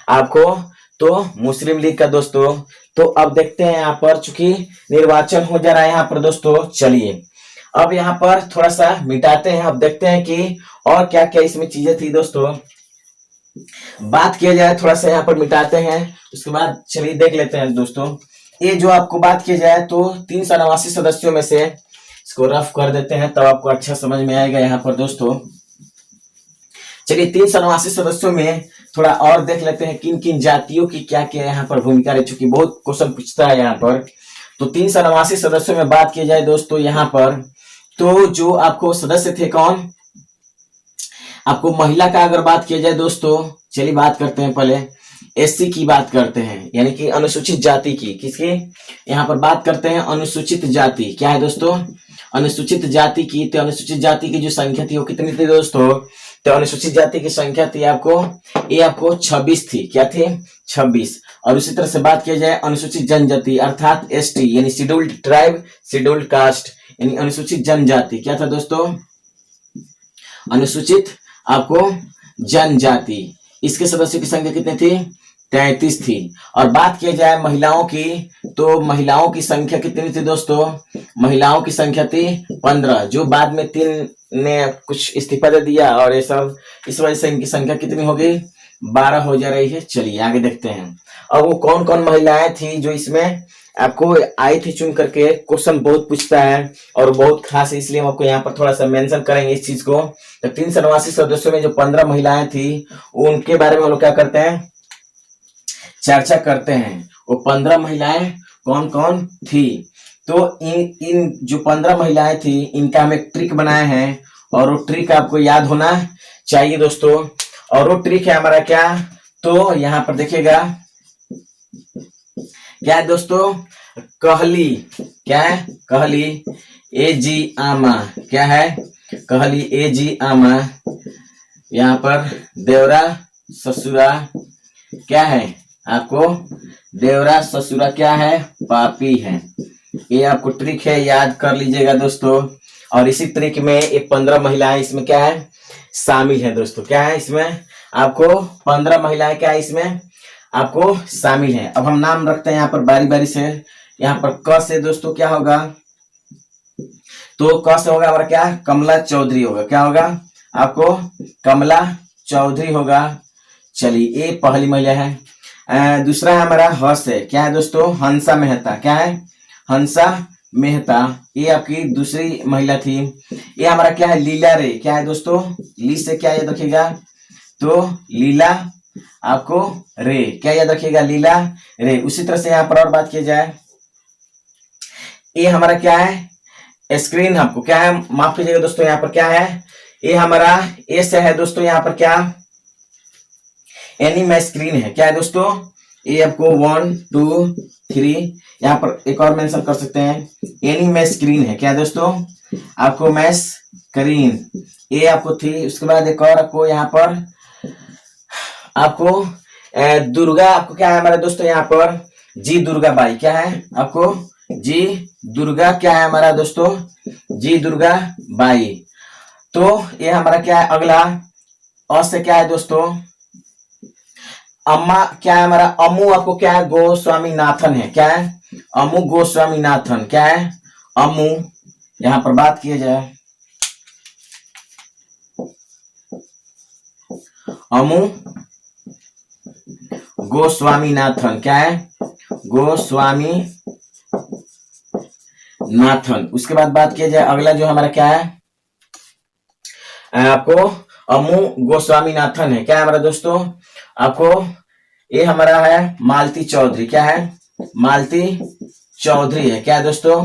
आपको, तो मुस्लिम लीग का दोस्तों। तो अब देखते हैं यहाँ पर, चूंकि निर्वाचन हो जा रहा है यहाँ पर दोस्तों, चलिए अब यहाँ पर थोड़ा सा मिटाते हैं। अब देखते हैं कि और क्या क्या इसमें चीजें थी दोस्तों, बात किया जाए थोड़ा सा यहाँ पर मिटाते हैं, उसके बाद चलिए देख लेते हैं दोस्तों। ये जो आपको बात किया जाए तो 389 सदस्यों में से, इसको रफ कर देते हैं तब आपको अच्छा समझ में आएगा यहाँ पर दोस्तों। चलिए 389 सदस्यों में थोड़ा और देख लेते हैं किन किन जातियों की क्या क्या यहाँ पर भूमिका रही, चूंकि बहुत क्वेश्चन पूछता है यहाँ पर। तो 389 सदस्यों में बात की जाए दोस्तों यहाँ पर, तो जो आपको सदस्य थे कौन, आपको महिला का अगर बात किया जाए दोस्तों, चलिए बात करते हैं पहले एससी की बात करते हैं, यानी कि अनुसूचित जाति की। किसकी, यहाँ पर बात करते हैं अनुसूचित जाति, क्या है दोस्तों, अनुसूचित जाति की। तो अनुसूचित जाति की जो संख्या थी वो कितनी थी दोस्तों, तो अनुसूचित जाति की संख्या थी आपको, ये आपको 26 थी, क्या थी, 26। और उसी तरह से बात किया जाए अनुसूचित जनजाति अर्थात एसटी, यानी शेड्यूल्ड ट्राइब शेड्यूल्ड कास्ट, यानी अनुसूचित जनजाति, क्या था दोस्तों, अनुसूचित आपको जनजाति। इसके सदस्यों की संख्या कितनी थी, 33 थी। और बात किया जाए महिलाओं की, तो महिलाओं की संख्या कितनी थी दोस्तों, महिलाओं की संख्या थी 15, जो बाद में 3 ने कुछ इस्तीफा दे दिया, और ये सब इस वजह से इनकी संख्या कितनी हो गई, 12 हो जा रही है। चलिए आगे देखते हैं। अब वो कौन कौन महिलाएं थी जो इसमें आपको आई थी चुन करके, क्वेश्चन बहुत पूछता है और बहुत खास है, इसलिए हम आपको यहाँ पर थोड़ा सा मेंशन करेंगे इस चीज को। तो 389 सदस्यों में जो 15 महिलाएं थी, उनके बारे में हम लोग क्या करते हैं, चर्चा करते हैं। वो 15 महिलाएं कौन कौन थी, तो इन जो 15 महिलाएं थी, इनका हम एक ट्रिक बनाए हैं, और वो ट्रिक आपको याद होना चाहिए दोस्तों। और वो ट्रिक है हमारा क्या, तो यहाँ पर देखिएगा क्या है दोस्तों, कहली, क्या है, कहली ए जी आमा, क्या है, कहली ए जी आमा। यहाँ पर देवरा ससुरा क्या है, आपको देवरा ससुरा क्या है, पापी है। ये आपको ट्रिक है, याद कर लीजिएगा दोस्तों। और इसी ट्रिक में ये 15 महिलाएं इसमें क्या है, शामिल है दोस्तों। क्या है इसमें, आपको 15 महिलाएं क्या है इसमें आपको शामिल है। अब हम नाम रखते हैं यहाँ पर बारी बारी से। यहाँ पर क से दोस्तों क्या होगा, तो क से होगा हमारा क्या, कमला चौधरी होगा, क्या होगा आपको, कमला चौधरी होगा। चलिए ये पहली महिला है। दूसरा है हमारा ह से, क्या है दोस्तों, हंसा मेहता, क्या है, हंसा मेहता, ये आपकी दूसरी महिला थी। ये हमारा क्या है, लीला रे, क्या है दोस्तों, ली से क्या याद रखिएगा, तो लीला आपको रे, क्या याद रखिएगा, लीला रे। उसी तरह से यहाँ पर और बात की जाए, ये हमारा क्या है, स्क्रीन, आपको क्या है, माफ कीजिएगा दोस्तों, यहाँ पर क्या है, ये हमारा एस है दोस्तों। यहाँ पर क्या, एनी स्क्रीन है, क्या है दोस्तों, ये आपको 1 2 3, यहाँ पर एक और मेंशन कर सकते हैं, एनी स्क्रीन है, क्या है दोस्तों, आपको स्क्रीन, ये आपको थी। उसके बाद एक और आपको यहाँ पर आपको दुर्गा, आपको क्या है हमारे दोस्तों, यहाँ पर जी दुर्गा बाई, क्या है आपको, जी दुर्गा, क्या है हमारा दोस्तों, जी दुर्गा बाई। तो ये हमारा क्या है अगला, अ से क्या है दोस्तों, अम्मा, क्या है हमारा, अमू, आपको क्या है, गोस्वामी नाथन है, क्या है, अमू गोस्वामी नाथन, क्या है, अमू। यहाँ पर बात किया जाए, अमू गोस्वामी नाथन, क्या है, गोस्वामी नाथन। उसके बाद बात किया जाए अगला जो हमारा क्या है, आपको अमू गोस्वामीनाथन है। क्या है हमारा दोस्तों, आपको ये हमारा है मालती चौधरी। क्या है, मालती चौधरी है। क्या है दोस्तों,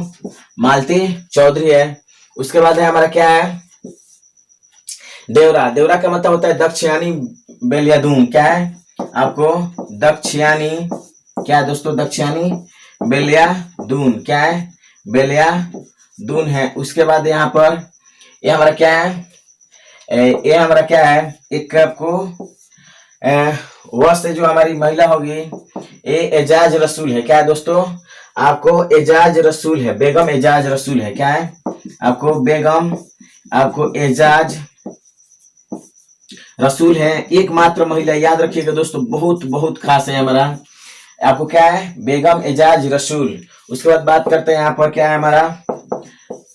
मालती चौधरी है। उसके बाद है हमारा क्या है, देवरा। देवरा का मतलब होता है दक्षिणानी बेलियादून। क्या है आपको, दक्षिणानी, क्या है दोस्तों, दक्षिणानी बेलियादून। क्या है, बेलियादून है। उसके बाद यहाँ पर ये हमारा क्या है, ये हमारा क्या है, एक आपको वह से जो हमारी महिला होगी ये एजाज रसूल है। क्या है दोस्तों, आपको एजाज रसूल है, बेगम एजाज रसूल है। क्या है आपको, बेगम आपको एजाज रसूल है। एकमात्र महिला, याद रखिएगा दोस्तों, बहुत बहुत खास है हमारा, आपको क्या है, बेगम एजाज रसूल। उसके बाद बात करते हैं यहाँ पर क्या है हमारा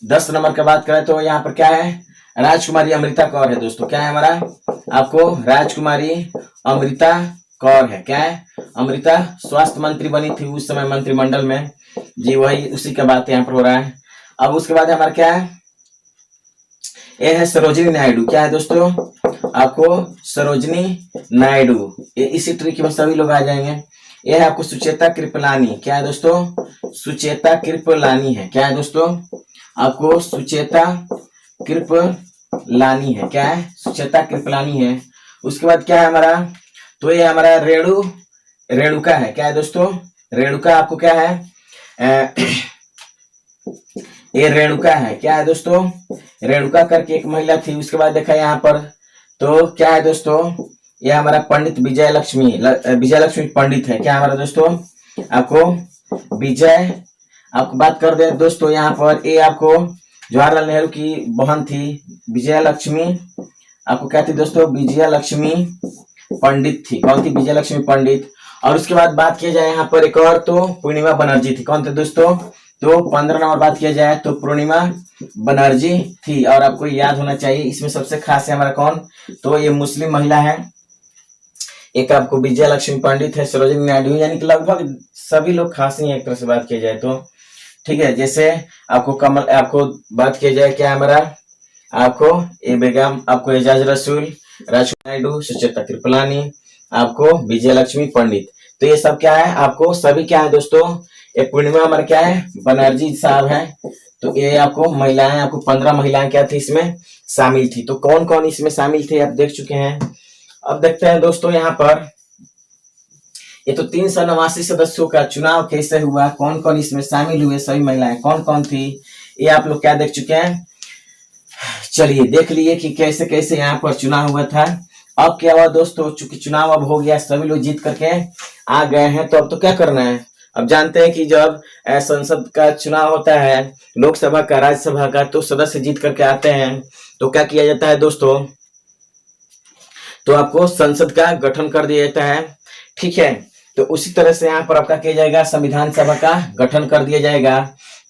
10 नंबर का बात करें तो यहाँ पर क्या है, राजकुमारी अमृता कौर है दोस्तों। क्या है हमारा, आपको राजकुमारी अमृता कौर है। क्या है, अमृता स्वास्थ्य मंत्री बनी थी उस समय मंत्रिमंडल में जी, वही उसी का बात यहाँ पर हो रहा है। अब उसके बाद हमारा क्या है, ये है सरोजिनी नायडू। क्या है दोस्तों, आपको सरोजिनी नायडू, ये इसी तरीके में सभी लोग आ जाएंगे। ये है आपको सुचेता कृपलानी। क्या है दोस्तों, सुचेता कृपलानी है। क्या है दोस्तों, आपको सुचेता कृपलानी है। क्या है, सुचेता कृपलानी है। उसके बाद क्या है हमारा, तो ये हमारा रेणुका है। क्या है दोस्तों, रेणुका आपको क्या है, ये रेणुका है। क्या है दोस्तों, रेणुका करके एक महिला थी। उसके बाद देखा यहाँ पर तो क्या है दोस्तों, ये हमारा पंडित विजय लक्ष्मी पंडित है। क्या हमारा दोस्तों, आपको विजय, आपको बात कर दे दोस्तों यहाँ पर, ये आपको जवाहरलाल नेहरू की बहन थी विजय लक्ष्मी, आपको क्या थी दोस्तों, विजय लक्ष्मी पंडित थी। कौन थी, विजय लक्ष्मी पंडित। और उसके बाद बात किया जाए यहाँ पर एक और तो पूर्णिमा बनर्जी थी। कौन थे दोस्तों, तो 15 नंबर बात किया जाए तो पूर्णिमा बनर्जी थी। और आपको याद होना चाहिए इसमें सबसे खास है हमारा कौन, तो ये मुस्लिम महिला है। एक आपको विजय लक्ष्मी पंडित है, सरोजिनी नायडू, यानी कि लगभग सभी लोग खास ही एक तरह से बात किया जाए तो, ठीक है। जैसे आपको कमल, आपको बात किया जाए क्या हमारा, आपको ये बेगम, आपको एजाज रसूल, राजकुमारी नायडू, सुचेता कृपलानी, आपको विजय लक्ष्मी पंडित। तो ये सब क्या है, आपको सभी क्या है दोस्तों, ये पूर्णिमा हमारा क्या है, बनर्जी साहब है। तो ये आपको महिलाएं, आपको 15 महिलाएं क्या थी इसमें शामिल थी। तो कौन कौन इसमें शामिल थे आप देख चुके हैं। अब देखते हैं दोस्तों यहाँ पर, ये तो 389 सदस्यों का चुनाव कैसे हुआ, कौन कौन इसमें शामिल हुए, सभी महिलाएं कौन कौन थी, ये आप लोग क्या देख चुके हैं। चलिए देख लिए कि कैसे कैसे यहाँ पर चुनाव हुआ था। अब क्या हुआ दोस्तों, चूंकि चुनाव अब हो गया, सभी लोग जीत करके आ गए हैं, तो अब तो क्या करना है, अब जानते हैं कि जब संसद का चुनाव होता है, लोकसभा का, राज्यसभा का, तो सदस्य जीत करके आते हैं तो क्या किया जाता है दोस्तों, तो आपको संसद का गठन कर दिया जाता है। ठीक है, तो उसी तरह से यहाँ पर आपका किया जाएगा, संविधान सभा का गठन कर दिया जाएगा।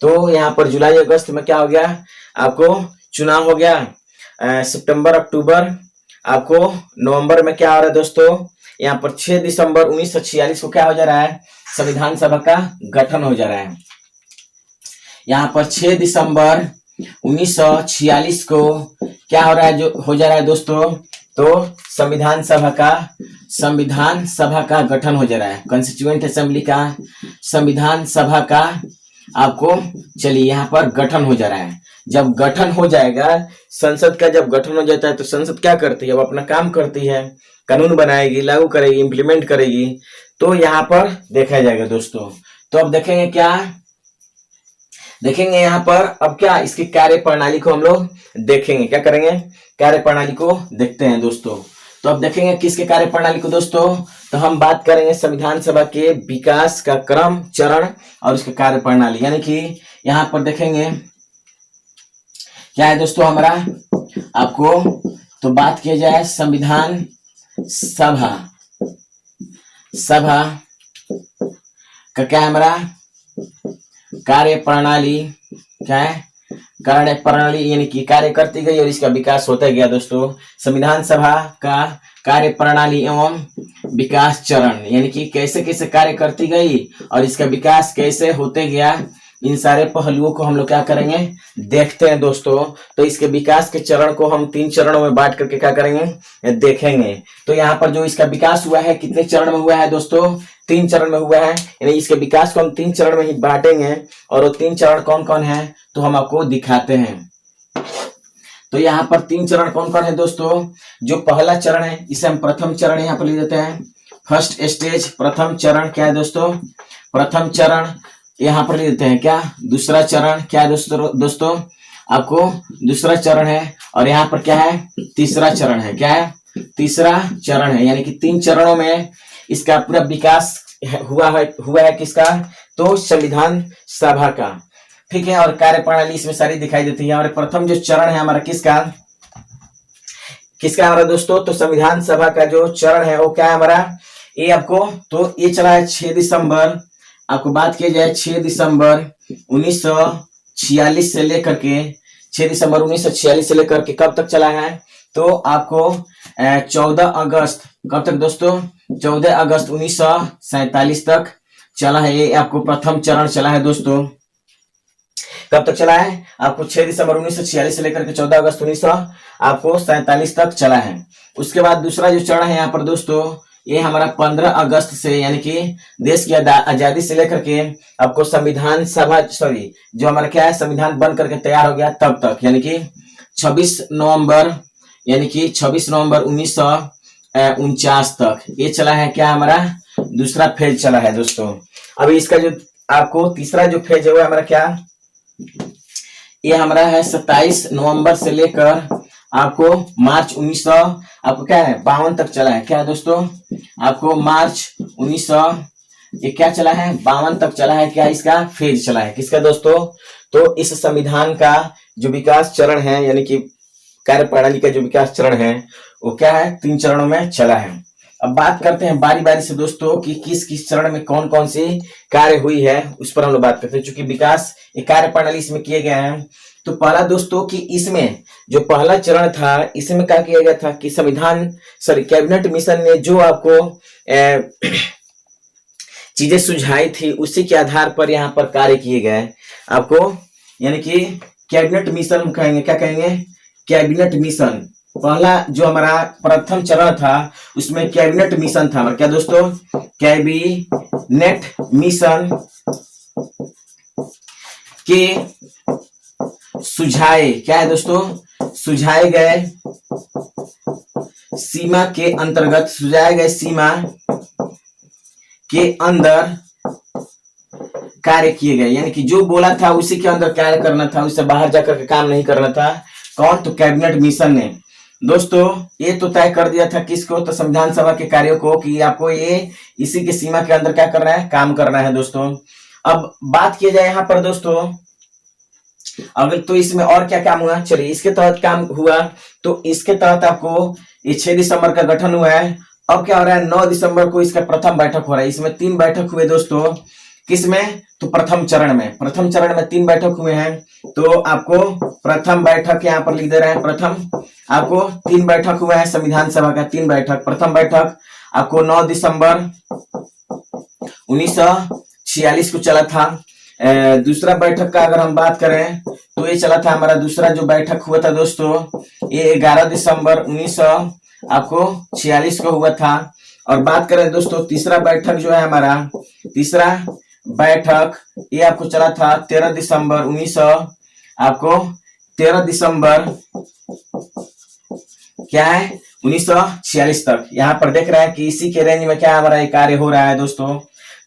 तो यहाँ पर जुलाई अगस्त में क्या हो गया, आपको चुनाव हो गया। सितंबर अक्टूबर, आपको नवंबर में क्या हो रहा है दोस्तों, यहाँ पर 6 दिसंबर 1946 को क्या हो जा रहा है, संविधान सभा का गठन हो जा रहा है। यहाँ पर 6 दिसंबर 1946 को क्या हो रहा है, जो हो जा रहा है दोस्तों, तो संविधान सभा का गठन हो जा रहा है, कॉन्स्टिट्यूएंट असेंबली का, संविधान सभा का आपको चलिए यहाँ पर गठन हो जा रहा है। जब गठन हो जाएगा संसद का, जब गठन हो जाता है तो संसद क्या करती है, अब अपना काम करती है, कानून बनाएगी, लागू करेगी, इंप्लीमेंट करेगी। तो यहाँ पर देखा जाएगा दोस्तों। तो अब देखेंगे क्या, देखेंगे यहाँ पर अब क्या, इसकी कार्य प्रणाली को हम लोग देखेंगे, क्या करेंगे, कार्य प्रणाली को देखते हैं दोस्तों। तो अब देखेंगे किसके कार्य प्रणाली को दोस्तों, तो हम बात करेंगे संविधान सभा के विकास का क्रम, चरण और उसके कार्य प्रणाली। यानी कि यहाँ पर देखेंगे क्या है दोस्तों हमारा, आपको तो बात किया जाए संविधान सभा का क्या है हमारा कार्य प्रणाली, क्या है कार्य प्रणाली, यानी कि कार्य करती गई और इसका विकास होता गया दोस्तों। संविधान सभा का कार्य प्रणाली एवं विकास चरण, यानी कि कैसे कैसे कार्य करती गई और इसका विकास कैसे होते गया, इन सारे पहलुओं को हम लोग क्या करेंगे, देखते हैं दोस्तों। तो इसके विकास के चरण को हम 3 चरणों में बांट करके क्या करेंगे, देखेंगे। तो यहाँ पर जो इसका विकास हुआ है कितने चरण में हुआ है दोस्तों, 3 चरण में हुआ है। यानी इसके विकास को हम 3 चरण में ही बांटेंगे, और वो 3 चरण कौन कौन है तो हम आपको दिखाते हैं। तो यहाँ पर 3 चरण कौन कौन है दोस्तों। जो पहला चरण है इसे हम प्रथम चरण यहाँ पर लिख देते हैं, फर्स्ट स्टेज, प्रथम चरण क्या है दोस्तों, प्रथम चरण यहाँ पर लिख देते हैं क्या, दूसरा चरण क्या है दोस्तों आपको दूसरा चरण है, और यहाँ पर क्या है, तीसरा चरण है, क्या है, तीसरा चरण है। यानी कि 3 चरणों में इसका पूरा विकास हुआ है किसका, तो संविधान सभा का, ठीक है। और कार्यप्रणाली इसमें सारी दिखाई देती है। और प्रथम जो चरण है हमारा किसका हमारा दोस्तों, तो संविधान सभा का जो चरण है वो क्या है हमारा, ये आपको तो ये चला है 6 दिसंबर, आपको बात की जाए 6 दिसंबर 1946 से लेकर के 6 दिसंबर 1946 से लेकर के कब तक चला है, तो आपको 14 अगस्त, कब तक दोस्तों, 14 अगस्त 1947 तक चला है। ये आपको प्रथम चरण चला है दोस्तों। कब तक चला है, आपको 6 दिसंबर 1946 से लेकर के 14 अगस्त 1947 तक चला है। उसके बाद दूसरा जो चरण है यहाँ पर दोस्तों, ये हमारा 15 अगस्त से, यानी कि देश की आजादी से लेकर के आपको संविधान सभा जो हमारा क्या है, संविधान बन करके तैयार हो गया तब तक, यानी कि 26 नवंबर 1949 तक ये चला है क्या, हमारा दूसरा फेज चला है दोस्तों। अभी इसका जो आपको तीसरा जो फेज है वो हमारा क्या, ये हमारा है 27 नवंबर से लेकर आपको मार्च 1900 आपको क्या है 52 तक चला है, क्या है दोस्तों, आपको मार्च 1900 ये क्या चला है 52 तक चला है, क्या इसका फेज चला है, किसका दोस्तों, तो इस संविधान का जो विकास चरण है, यानी कि कार्यप्रणाली का जो विकास चरण है वो क्या है 3 चरणों में चला है। अब बात करते हैं बारी बारी से दोस्तों कि किस किस चरण में कौन कौन सी कार्य हुई है, उस पर हम लोग बात करते हैं। चूंकि विकास कार्यप्रणाली इसमें किए गए हैं, तो पहला दोस्तों कि इसमें जो पहला चरण था इसमें क्या किया गया था कि कैबिनेट मिशन ने जो आपको चीजें सुझाई थी उसी के आधार पर यहाँ पर कार्य किए गए आपको, यानी कि कैबिनेट मिशन हम कहेंगे, क्या कहेंगे, कैबिनेट मिशन। पहला जो हमारा प्रथम चरण था उसमें कैबिनेट मिशन था हमारा, क्या दोस्तों, कैबिनेट मिशन के सुझाए, क्या है दोस्तों, सुझाए गए सीमा के अंतर्गत, सुझाए गए सीमा के अंदर कार्य किए गए, यानी कि जो बोला था उसी के अंदर कार्य करना था, उससे बाहर जाकर के काम नहीं करना था। कौन, तो कैबिनेट मिशन ने दोस्तों ये तो तय कर दिया था किसको, तो संविधान सभा के कार्यों को, कि आपको ये इसी के सीमा के अंदर क्या करना है, काम करना है दोस्तों। अब बात किया जाए यहाँ पर दोस्तों, अगर तो इसमें और क्या काम हुआ, चलिए इसके तहत काम हुआ, तो इसके तहत आपको ये 6 दिसंबर का गठन हुआ है। अब क्या हो रहा है, 9 दिसंबर को इसका प्रथम बैठक हो रहा है। इसमें 3 बैठक हुए दोस्तों, किसमें, तो प्रथम चरण में 3 बैठक हुए हैं। तो आपको प्रथम बैठक यहाँ पर लिख दे रहे हैं, प्रथम आपको 3 बैठक हुआ है संविधान सभा का, 3 बैठक। प्रथम बैठक आपको 9 दिसंबर 1946 को चला था। दूसरा बैठक का अगर हम बात करें तो ये चला था हमारा, दूसरा जो बैठक हुआ था दोस्तों ये 11 दिसंबर 1946 को हुआ था। और बात करें दोस्तों तीसरा बैठक जो है हमारा, तीसरा बैठक ये आपको चला था 13 दिसंबर 1946 तक। यहाँ पर देख रहे हैं कि इसी के रेंज में क्या हमारा ये कार्य हो रहा है दोस्तों।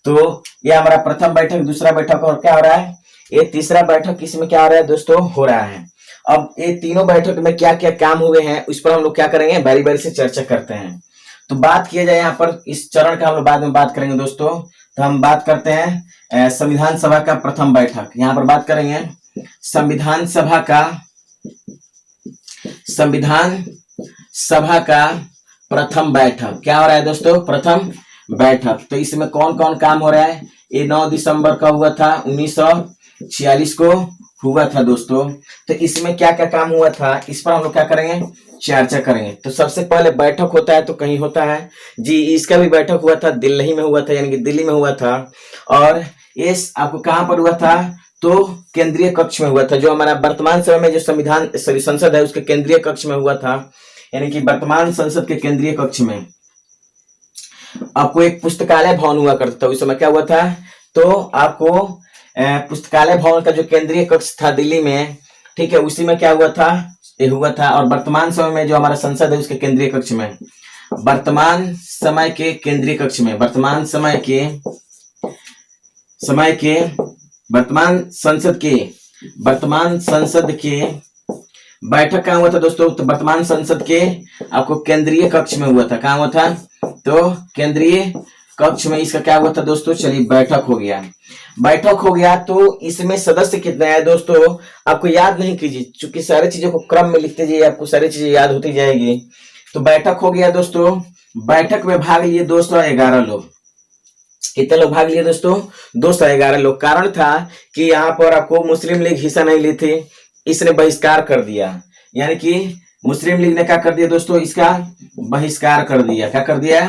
तो ये हमारा प्रथम बैठक, दूसरा बैठक और क्या हो रहा है, ये तीसरा बैठक, इसमें क्या हो रहा है दोस्तों, हो रहा है। अब ये तीनों बैठक में क्या क्या काम हुए हैं उस पर हम लोग क्या करेंगे, बारी बारी से चर्चा करते हैं। तो बात किया जाए यहाँ पर, इस चरण का हम लोग बाद में बात करेंगे दोस्तों। तो हम बात करते हैं संविधान सभा का प्रथम बैठक। यहाँ पर बात करेंगे संविधान सभा का प्रथम बैठक। क्या हो रहा है दोस्तों, प्रथम बैठक। तो इसमें कौन कौन काम हो रहा है, ये 9 दिसंबर का हुआ था 1946 को हुआ था दोस्तों। तो इसमें क्या क्या काम हुआ था इस पर हम लोग क्या करेंगे, चर्चा करेंगे। तो सबसे पहले बैठक होता है तो कहीं होता है जी, इसका भी बैठक हुआ था दिल्ली में हुआ था, यानी कि दिल्ली में हुआ था। और ये आपको कहां पर हुआ था, तो केंद्रीय कक्ष में हुआ था। जो हमारा वर्तमान समय में जो संसद है उसके केंद्रीय कक्ष में हुआ था, यानी कि वर्तमान संसद के केंद्रीय कक्ष में। आपको एक पुस्तकालय भवन हुआ करता था उस समय। क्या हुआ था? तो आपको पुस्तकालय भवन का जो केंद्रीय कक्ष था दिल्ली में, ठीक है, उसी में क्या हुआ था? ये हुआ था। और वर्तमान समय में जो हमारा संसद है उसके केंद्रीय कक्ष में, वर्तमान समय के केंद्रीय कक्ष में, वर्तमान संसद के बैठक कहाँ हुआ था दोस्तों? तो वर्तमान संसद के आपको केंद्रीय कक्ष में हुआ था। कहाँ हुआ था? तो केंद्रीय कक्ष में इसका क्या हुआ था दोस्तों? चलिए बैठक हो गया। तो इसमें सदस्य कितने हैं दोस्तों? आपको याद नहीं कीजिए, चूंकि सारी चीजों को क्रम में लिखते जाइए, आपको सारी चीजें याद होती जाएगी। तो बैठक हो गया दोस्तों। बैठक में भाग लिए 211 लोग। कितने लोग भाग लिए दोस्तों? 211 लोग। कारण था कि यहाँ पर आपको मुस्लिम लीग हिस्सा नहीं ली थी, इसने बहिष्कार कर दिया। यानी कि मुस्लिम लीग ने क्या कर दिया दोस्तों? इसका बहिष्कार कर दिया। क्या कर दिया?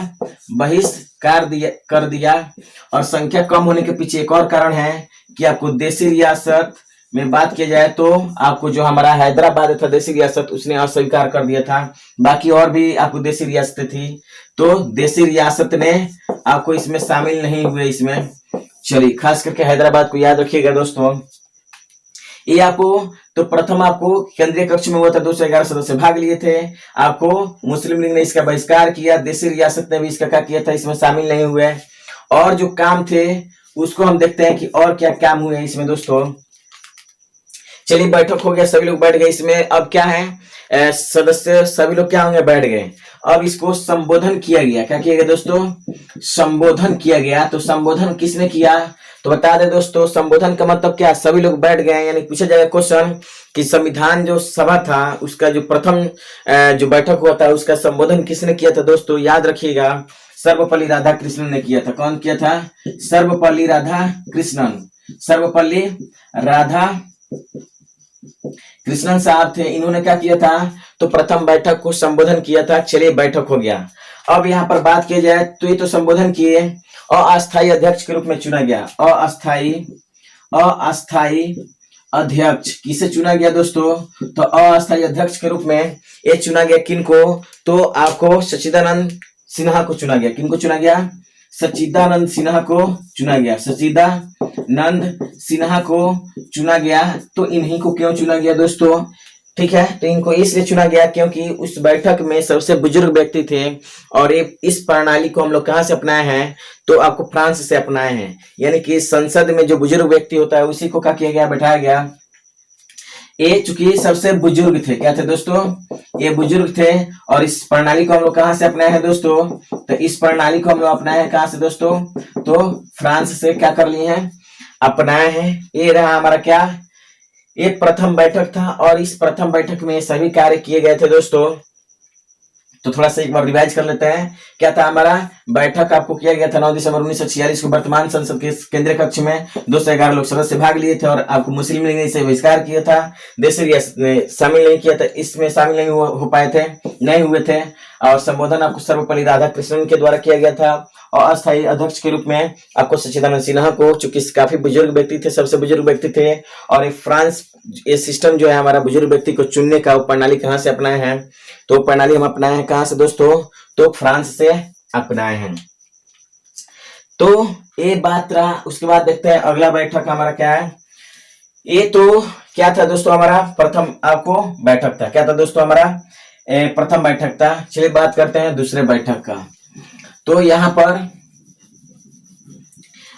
बहिष्कार कर दिया। और संख्या कम होने के पीछे एक और कारण है कि आपको देशी रियासत में बात किया जाए तो आपको जो हमारा हैदराबाद था देशी रियासत, उसने अस्वीकार कर दिया था। बाकी और भी आपको देशी रियासतें थी, तो देशी रियासत ने आपको इसमें शामिल नहीं हुए इसमें। चलिए, खास करके हैदराबाद को याद रखिएगा दोस्तों। ये आपको तो प्रथम आपको केंद्रीय कक्ष में हुआ था, 211 सदस्य भाग लिए थे। आपको मुस्लिम लीग ने इसका बहिष्कार किया, देशी रियासत ने भी इसका क्या किया था? इसमें शामिल नहीं हुए। और जो काम थे उसको हम देखते हैं कि और क्या काम हुए इसमें दोस्तों। चलिए, बैठक हो गया, सभी लोग बैठ गए इसमें। अब क्या है, सदस्य सभी लोग क्या होंगे? बैठ गए। अब इसको संबोधन किया गया। क्या किया गया दोस्तों? संबोधन किया गया। तो संबोधन किसने किया? तो बता दे दोस्तों, संबोधन का मतलब क्या? सभी लोग बैठ गए, यानी पूछा जाएगा क्वेश्चन कि संविधान जो सभा था उसका जो प्रथम जो बैठक हुआ था उसका संबोधन किसने किया था दोस्तों? याद रखिएगा, सर्वपल्ली राधाकृष्णन ने किया था। कौन किया था? सर्वपल्ली राधाकृष्णन साहब थे। इन्होंने क्या किया था? तो प्रथम बैठक को संबोधन किया था। चलिए, बैठक हो गया। अब यहाँ पर बात की जाए तो ये तो संबोधन किए। अस्थायी अध्यक्ष के रूप में चुना गया। अस्थायी अध्यक्ष किसे चुना गया दोस्तों? तो अस्थायी अध्यक्ष के रूप में ये चुना गया। किनको? तो आपको सच्चिदानंद सिन्हा को चुना गया। किनको चुना गया? सच्चिदानंद सिन्हा को चुना गया। सच्चिदानंद सिन्हा को चुना गया। तो इन्हीं को क्यों चुना गया दोस्तों? ठीक है, तो इनको इसलिए चुना गया क्योंकि उस बैठक में सबसे बुजुर्ग व्यक्ति थे। और इस प्रणाली को हम लोग कहाँ से अपनाए हैं? तो आपको फ्रांस से अपनाए हैं। यानी कि संसद में जो बुजुर्ग व्यक्ति होता है उसी को क्या किया गया? बैठाया गया। ये चूंकि सबसे बुजुर्ग थे। क्या थे दोस्तों? ये बुजुर्ग थे। और इस प्रणाली को हम लोग कहाँ से अपनाए हैं दोस्तों? तो इस प्रणाली को हम लोग अपनाए हैं कहाँ से दोस्तों? तो फ्रांस से क्या कर लिए हैं? अपनाए हैं। ये रहा हमारा क्या? ये प्रथम बैठक था। और इस प्रथम बैठक में सभी कार्य किए गए थे दोस्तों। तो थोड़ा सा एक बार रिवाइज कर लेते हैं। क्या था हमारा? बैठक आपको किया गया था 9 दिसंबर 1946 को वर्तमान संसद के केंद्रीय कक्ष में। 211 लोग सदस्य भाग लिए थे। और आपको मुस्लिम लीग ने इसे बहिष्कार किया था, देशी रियासत ने शामिल नहीं किया था, इसमें शामिल नहीं हो पाए थे, नहीं हुए थे। और संबोधन आपको सर्वपल्ली राधाकृष्णन के द्वारा किया गया था। और अस्थायी अध्यक्ष के रूप में आपको सच्चिदानंद सिन्हा को, चूंकि काफी बुजुर्ग व्यक्ति थे, सबसे बुजुर्ग व्यक्ति थे। और ये फ्रांस, ये सिस्टम जो है हमारा बुजुर्ग व्यक्ति को चुनने का, वो प्रणाली कहाँ से अपनाए हैं? तो प्रणाली हम अपनाए हैं कहाँ से दोस्तों? तो फ्रांस से अपनाए हैं। तो ये बात रहा। उसके बाद देखते हैं अगला बैठक हमारा क्या है। ये तो क्या था दोस्तों? हमारा प्रथम आपको बैठक था। क्या था दोस्तों? हमारा प्रथम बैठक था। चलिए बात करते हैं दूसरे बैठक का। तो यहाँ पर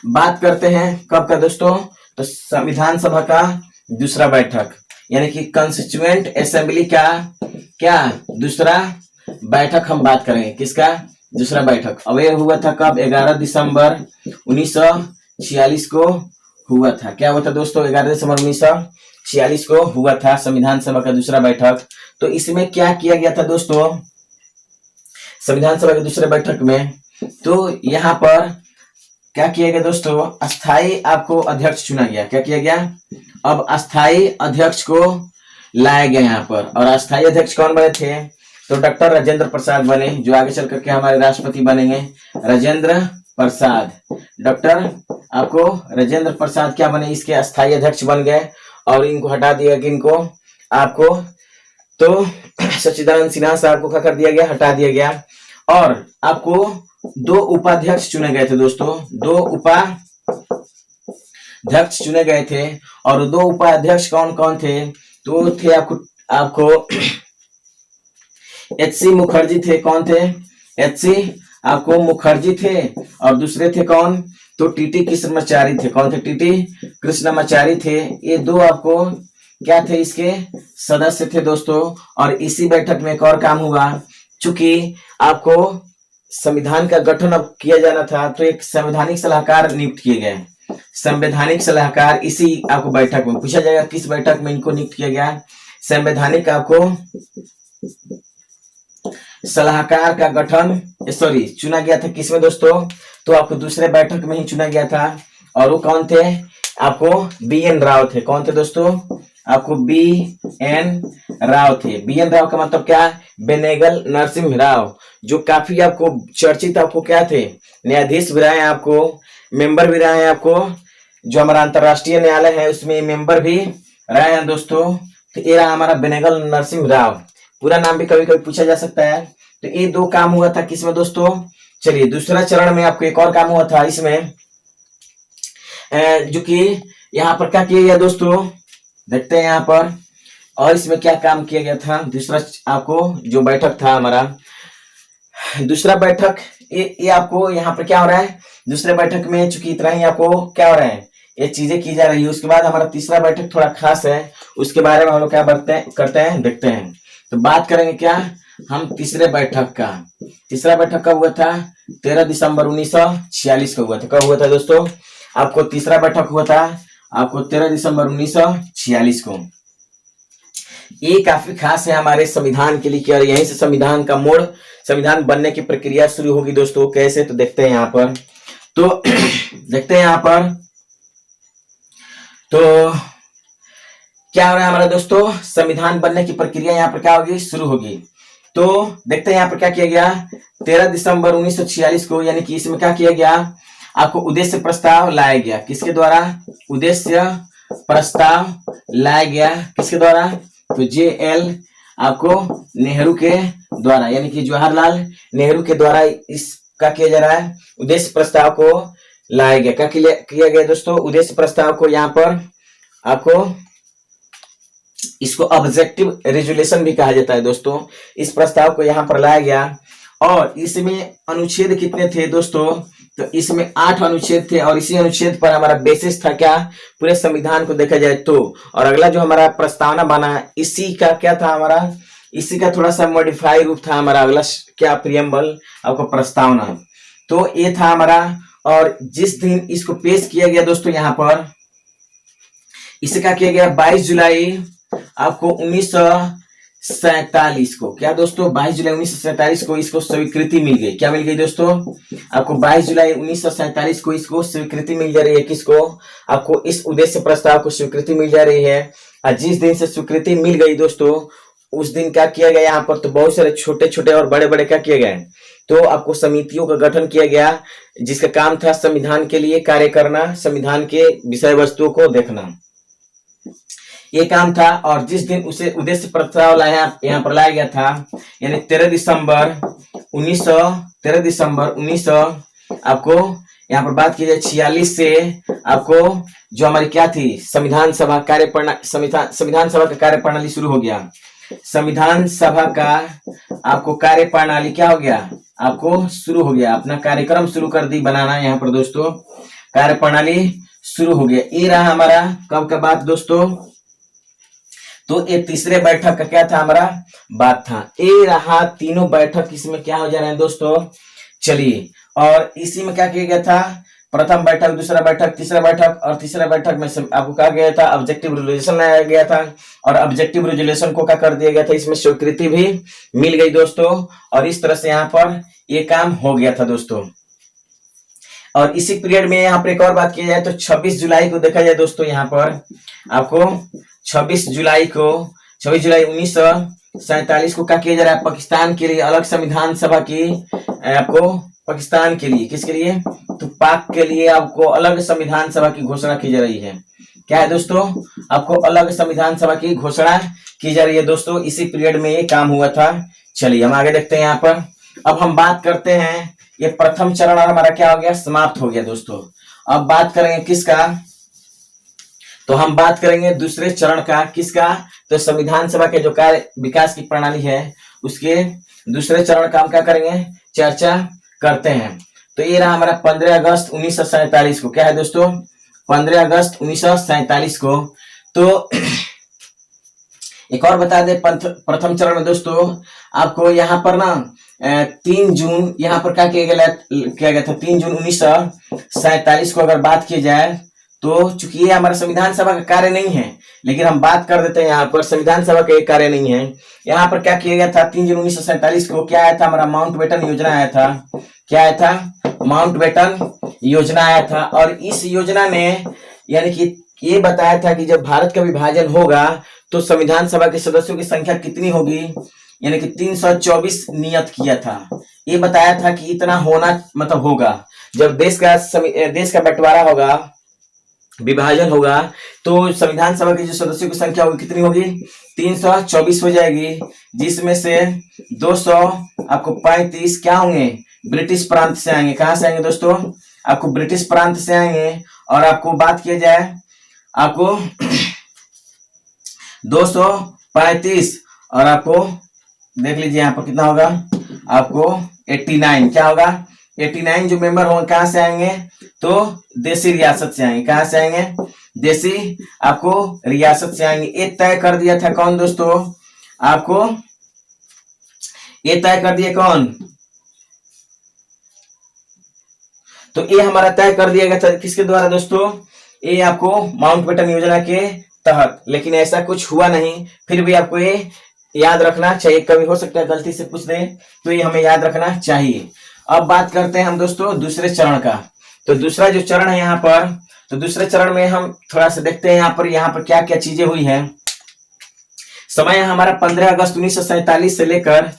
बात करते हैं कब का दोस्तों? तो संविधान सभा का दूसरा बैठक, यानी कि कॉन्स्टिट्यूएंट असेंबली का क्या दूसरा बैठक हम बात करेंगे। किसका दूसरा बैठक? अब ये हुआ था कब? 11 दिसंबर 1946 को हुआ था। क्या हुआ था दोस्तों? 11 दिसंबर 1946 को हुआ था संविधान सभा का दूसरा बैठक। तो इसमें क्या किया गया था दोस्तों संविधान सभा के दूसरे बैठक में? तो यहाँ पर क्या किया गया दोस्तों? अस्थाई आपको अध्यक्ष चुना गया। क्या किया गया? अब अस्थाई अध्यक्ष को लाया गया यहाँ पर। और अस्थाई अध्यक्ष कौन बने थे? तो डॉक्टर राजेंद्र प्रसाद बने, जो आगे चल करके हमारे राष्ट्रपति बनेंगे। राजेंद्र प्रसाद, डॉक्टर आपको राजेंद्र प्रसाद क्या बने, इसके अस्थायी अध्यक्ष बन गए और इनको हटा दिया कि इनको आपको तो सच्चिदानंद सिन्हा साहब को क्या कर दिया गया, हटा दिया गया। और आपको 2 उपाध्यक्ष चुने गए थे दोस्तों, 2 उपाध्यक्ष चुने गए थे। और 2 उपाध्यक्ष कौन कौन थे, तो थे आपको एच.सी. मुखर्जी थे। कौन थे, एच.सी. आपको मुखर्जी थे। और दूसरे थे कौन, तो टीटी कृष्णमाचारी थे। कौन थे, टीटी कृष्णमाचारी थे। ये 2 आपको क्या थे, इसके सदस्य थे दोस्तों। और इसी बैठक में एक और काम हुआ, चूंकि आपको संविधान का गठन अब किया जाना था, तो एक संवैधानिक सलाहकार नियुक्त किए गए। संवैधानिक सलाहकार इसी आपको बैठक में पूछा जाएगा, किस बैठक में इनको नियुक्त किया गया। संवैधानिक आपको सलाहकार का गठन चुना गया था किसमें दोस्तों, तो आपको दूसरे बैठक में ही चुना गया था। और वो कौन थे, आपको बी.एन. राव थे। कौन थे दोस्तों, आपको बी.एन. राव थे। बी.एन. राव का मतलब क्या, बेनेगल नरसिम्हा राव, जो काफी आपको चर्चित आपको क्या थे, न्यायाधीश भी रहे हैं, आपको मेंबर भी रहे हैं, आपको जो हमारा अंतरराष्ट्रीय न्यायालय है उसमें मेंबर भी रहे हैं दोस्तों। तो ये रहा हमारा बेनेगल नरसिम्हा राव, पूरा नाम भी कभी कभी पूछा जा सकता है। तो ये 2 काम हुआ था किसमें दोस्तों। चलिए दूसरा चरण में आपको एक और काम हुआ था इसमें, जो कि यहाँ पर क्या किया गया दोस्तों, देखते हैं यहाँ पर। और इसमें क्या काम किया गया था, दूसरा आपको जो बैठक था हमारा, दूसरा बैठक ये आपको यहाँ पर क्या हो रहा है, दूसरे बैठक में चूंकि इतना ही आपको क्या हो रहा है, ये चीजें की जा रही है। उसके बाद हमारा तीसरा बैठक थोड़ा खास है, उसके बारे में हम लोग क्या करते हैं देखते हैं। तो बात करेंगे क्या हम तीसरे बैठक का। तीसरा बैठक कब हुआ था, 13 दिसंबर 1946 को हुआ था। कब हुआ था दोस्तों, आपको तीसरा बैठक हुआ था आपको 13 दिसंबर 1946 को। ये काफी खास है हमारे संविधान के लिए, क्या यहीं से संविधान का मोड़, संविधान बनने की प्रक्रिया शुरू होगी दोस्तों। कैसे, तो देखते हैं यहाँ पर। तो देखते हैं यहाँ पर, तो क्या हो रहा है हमारा दोस्तों, संविधान बनने की प्रक्रिया यहाँ पर क्या होगी, शुरू होगी। तो देखते हैं यहाँ पर क्या किया गया, 13 दिसंबर 1946 को, यानी कि इसमें क्या किया गया, आपको उद्देश्य प्रस्ताव लाया गया। किसके द्वारा, उद्देश्य प्रस्ताव लाया गया, किसके द्वारा, तो जे.एल. आपको नेहरू के द्वारा, यानी कि जवाहरलाल नेहरू के द्वारा इसका किया जा रहा है, उद्देश्य प्रस्ताव को लाया गया। क्या किया गया दोस्तों, उद्देश्य प्रस्ताव को यहाँ पर आपको इसको ऑब्जेक्टिव रेजोल्यूशन भी कहा जाता है दोस्तों। इस प्रस्ताव को यहाँ पर लाया गया। और इसमें अनुच्छेद कितने थे दोस्तों, तो इसमें 8 अनुच्छेद थे। और इसी अनुच्छेद पर हमारा बेसिस था क्या, पूरे संविधान को देखा जाए तो। और अगला जो हमारा प्रस्तावना बना, इसी का क्या था हमारा, इसी का थोड़ा सा मॉडिफाई रूप था हमारा अगला क्या, प्रियम्बल आपको प्रस्तावना। तो ये था हमारा। और जिस दिन इसको पेश किया गया दोस्तों, यहाँ पर इसे क्या किया गया, 22 जुलाई आपको 1947 को, क्या दोस्तों, 22 जुलाई 1947 को इसको स्वीकृति मिल गई। क्या मिल गई दोस्तों, आपको 22 जुलाई 1947 को इसको स्वीकृति मिल जा रही है। किसको, आपको इस उद्देश्य प्रस्ताव को स्वीकृति मिल जा रही है। और जिस दिन से स्वीकृति मिल गई दोस्तों, उस दिन क्या किया गया यहाँ पर, तो बहुत सारे छोटे छोटे और बड़े बड़े क्या किए गए, तो आपको समितियों का गठन किया गया, जिसका काम था संविधान के लिए कार्य करना, संविधान के विषय वस्तुओं को देखना, ये काम था। और जिस दिन उसे उद्देश्य प्रस्ताव लाया यहाँ पर लाया गया था, यानी 13 दिसंबर 19 आपको यहाँ पर बात की जाए 46 से, आपको जो हमारी क्या थी, संविधान सभा का कार्य प्रणाली शुरू हो गया। संविधान सभा का आपको कार्य प्रणाली क्या हो गया, आपको शुरू हो गया, अपना कार्यक्रम शुरू कर दी बनाना। यहाँ पर दोस्तों कार्य प्रणाली शुरू हो गया। ये रहा हमारा कब का बात दोस्तों, तो ये तीसरे बैठक का क्या था हमारा बात था। ये रहा तीनों बैठक, इसमें क्या हो जा रहे हैं दोस्तों, चलिए। और इसी में क्या किया गया था, प्रथम बैठक, दूसरा बैठक, तीसरा बैठक, और तीसरा बैठक में आपको कहा गया था ऑब्जेक्टिव रेजोल्यूशन लाया गया था। और ऑब्जेक्टिव रेजोल्यूशन को क्या कर दिया गया था, इसमें स्वीकृति भी मिल गई दोस्तों। और इस तरह से यहाँ पर ये काम हो गया था दोस्तों। और इसी पीरियड में यहाँ पर एक और बात की जाए तो 26 जुलाई को देखा जाए दोस्तों, यहाँ पर आपको 26 जुलाई 1947 को क्या किया जा रहा है, पाकिस्तान के लिए अलग संविधान सभा की आपको पाकिस्तान के लिए, किसके लिए, तो पाक के लिए आपको अलग संविधान सभा की घोषणा की जा रही है। क्या है दोस्तों, आपको अलग संविधान सभा की घोषणा की जा रही है दोस्तों। इसी पीरियड में ये काम हुआ था। चलिए हम आगे देखते हैं यहाँ पर। अब हम बात करते हैं, ये प्रथम चरण हमारा क्या हो गया, समाप्त हो गया दोस्तों। अब बात करेंगे किसका, तो हम बात करेंगे दूसरे चरण का। किसका, तो संविधान सभा के जो कार्य विकास की प्रणाली है उसके दूसरे चरण का हम क्या करेंगे, चर्चा करते हैं। तो ये रहा हमारा 15 अगस्त 1947 को। क्या है दोस्तों, 15 अगस्त 1947 को। तो एक और बता दे, प्रथम चरण में दोस्तों आपको यहाँ पर ना 3 जून यहाँ पर क्या किया गया था, 3 जून 1947 को अगर बात की जाए तो चूंकि ये हमारा संविधान सभा का कार्य नहीं है, लेकिन हम बात कर देते हैं यहाँ पर संविधान सभा का एक कार्य नहीं है। यहाँ पर क्या किया गया था, 3 जून 1947 को क्या आया था, हमारा माउंटबेटन योजना आया था। क्या आया था, माउंटबेटन योजना आया था। और इस योजना ने यानी कि ये बताया था कि जब भारत का विभाजन होगा तो संविधान सभा के सदस्यों की संख्या कितनी होगी, यानी कि 324 नियत किया था। ये बताया था कि इतना होना मतलब होगा, जब देश का बंटवारा होगा, विभाजन होगा, तो संविधान सभा के जो सदस्यों की संख्या होगी कितनी होगी, 324 हो जाएगी, जिसमें से 200 आपको 35 क्या होंगे, ब्रिटिश प्रांत से आएंगे। कहां से आएंगे दोस्तों, आपको ब्रिटिश प्रांत से आएंगे। और आपको बात किया जाए, आपको 235 और आपको देख लीजिए यहाँ पर कितना होगा, आपको 89 क्या होगा, 89 जो मेंबर होंगे कहां से आएंगे, तो देसी रियासत से आएंगे। कहां से आएंगे, देसी आपको रियासत से आएंगे। ये तय कर दिया था कौन दोस्तों, आपको ये तय कर दिया कौन, तो ये हमारा तय कर दिया गया था किसके द्वारा दोस्तों, ये आपको माउंटबेटन योजना के तहत। लेकिन ऐसा कुछ हुआ नहीं, फिर भी आपको ये याद रखना चाहिए, कभी हो सकता है गलती से पूछ दे तो ये हमें याद रखना चाहिए। अब बात करते हैं हम दोस्तों दूसरे चरण का। तो दूसरा जो चरण है यहाँ पर, तो दूसरे चरण में हम थोड़ा सा देखते हैं यहाँ पर क्या क्या चीजें हुई है। समय हमारा 15 अगस्त 1947 से लेकर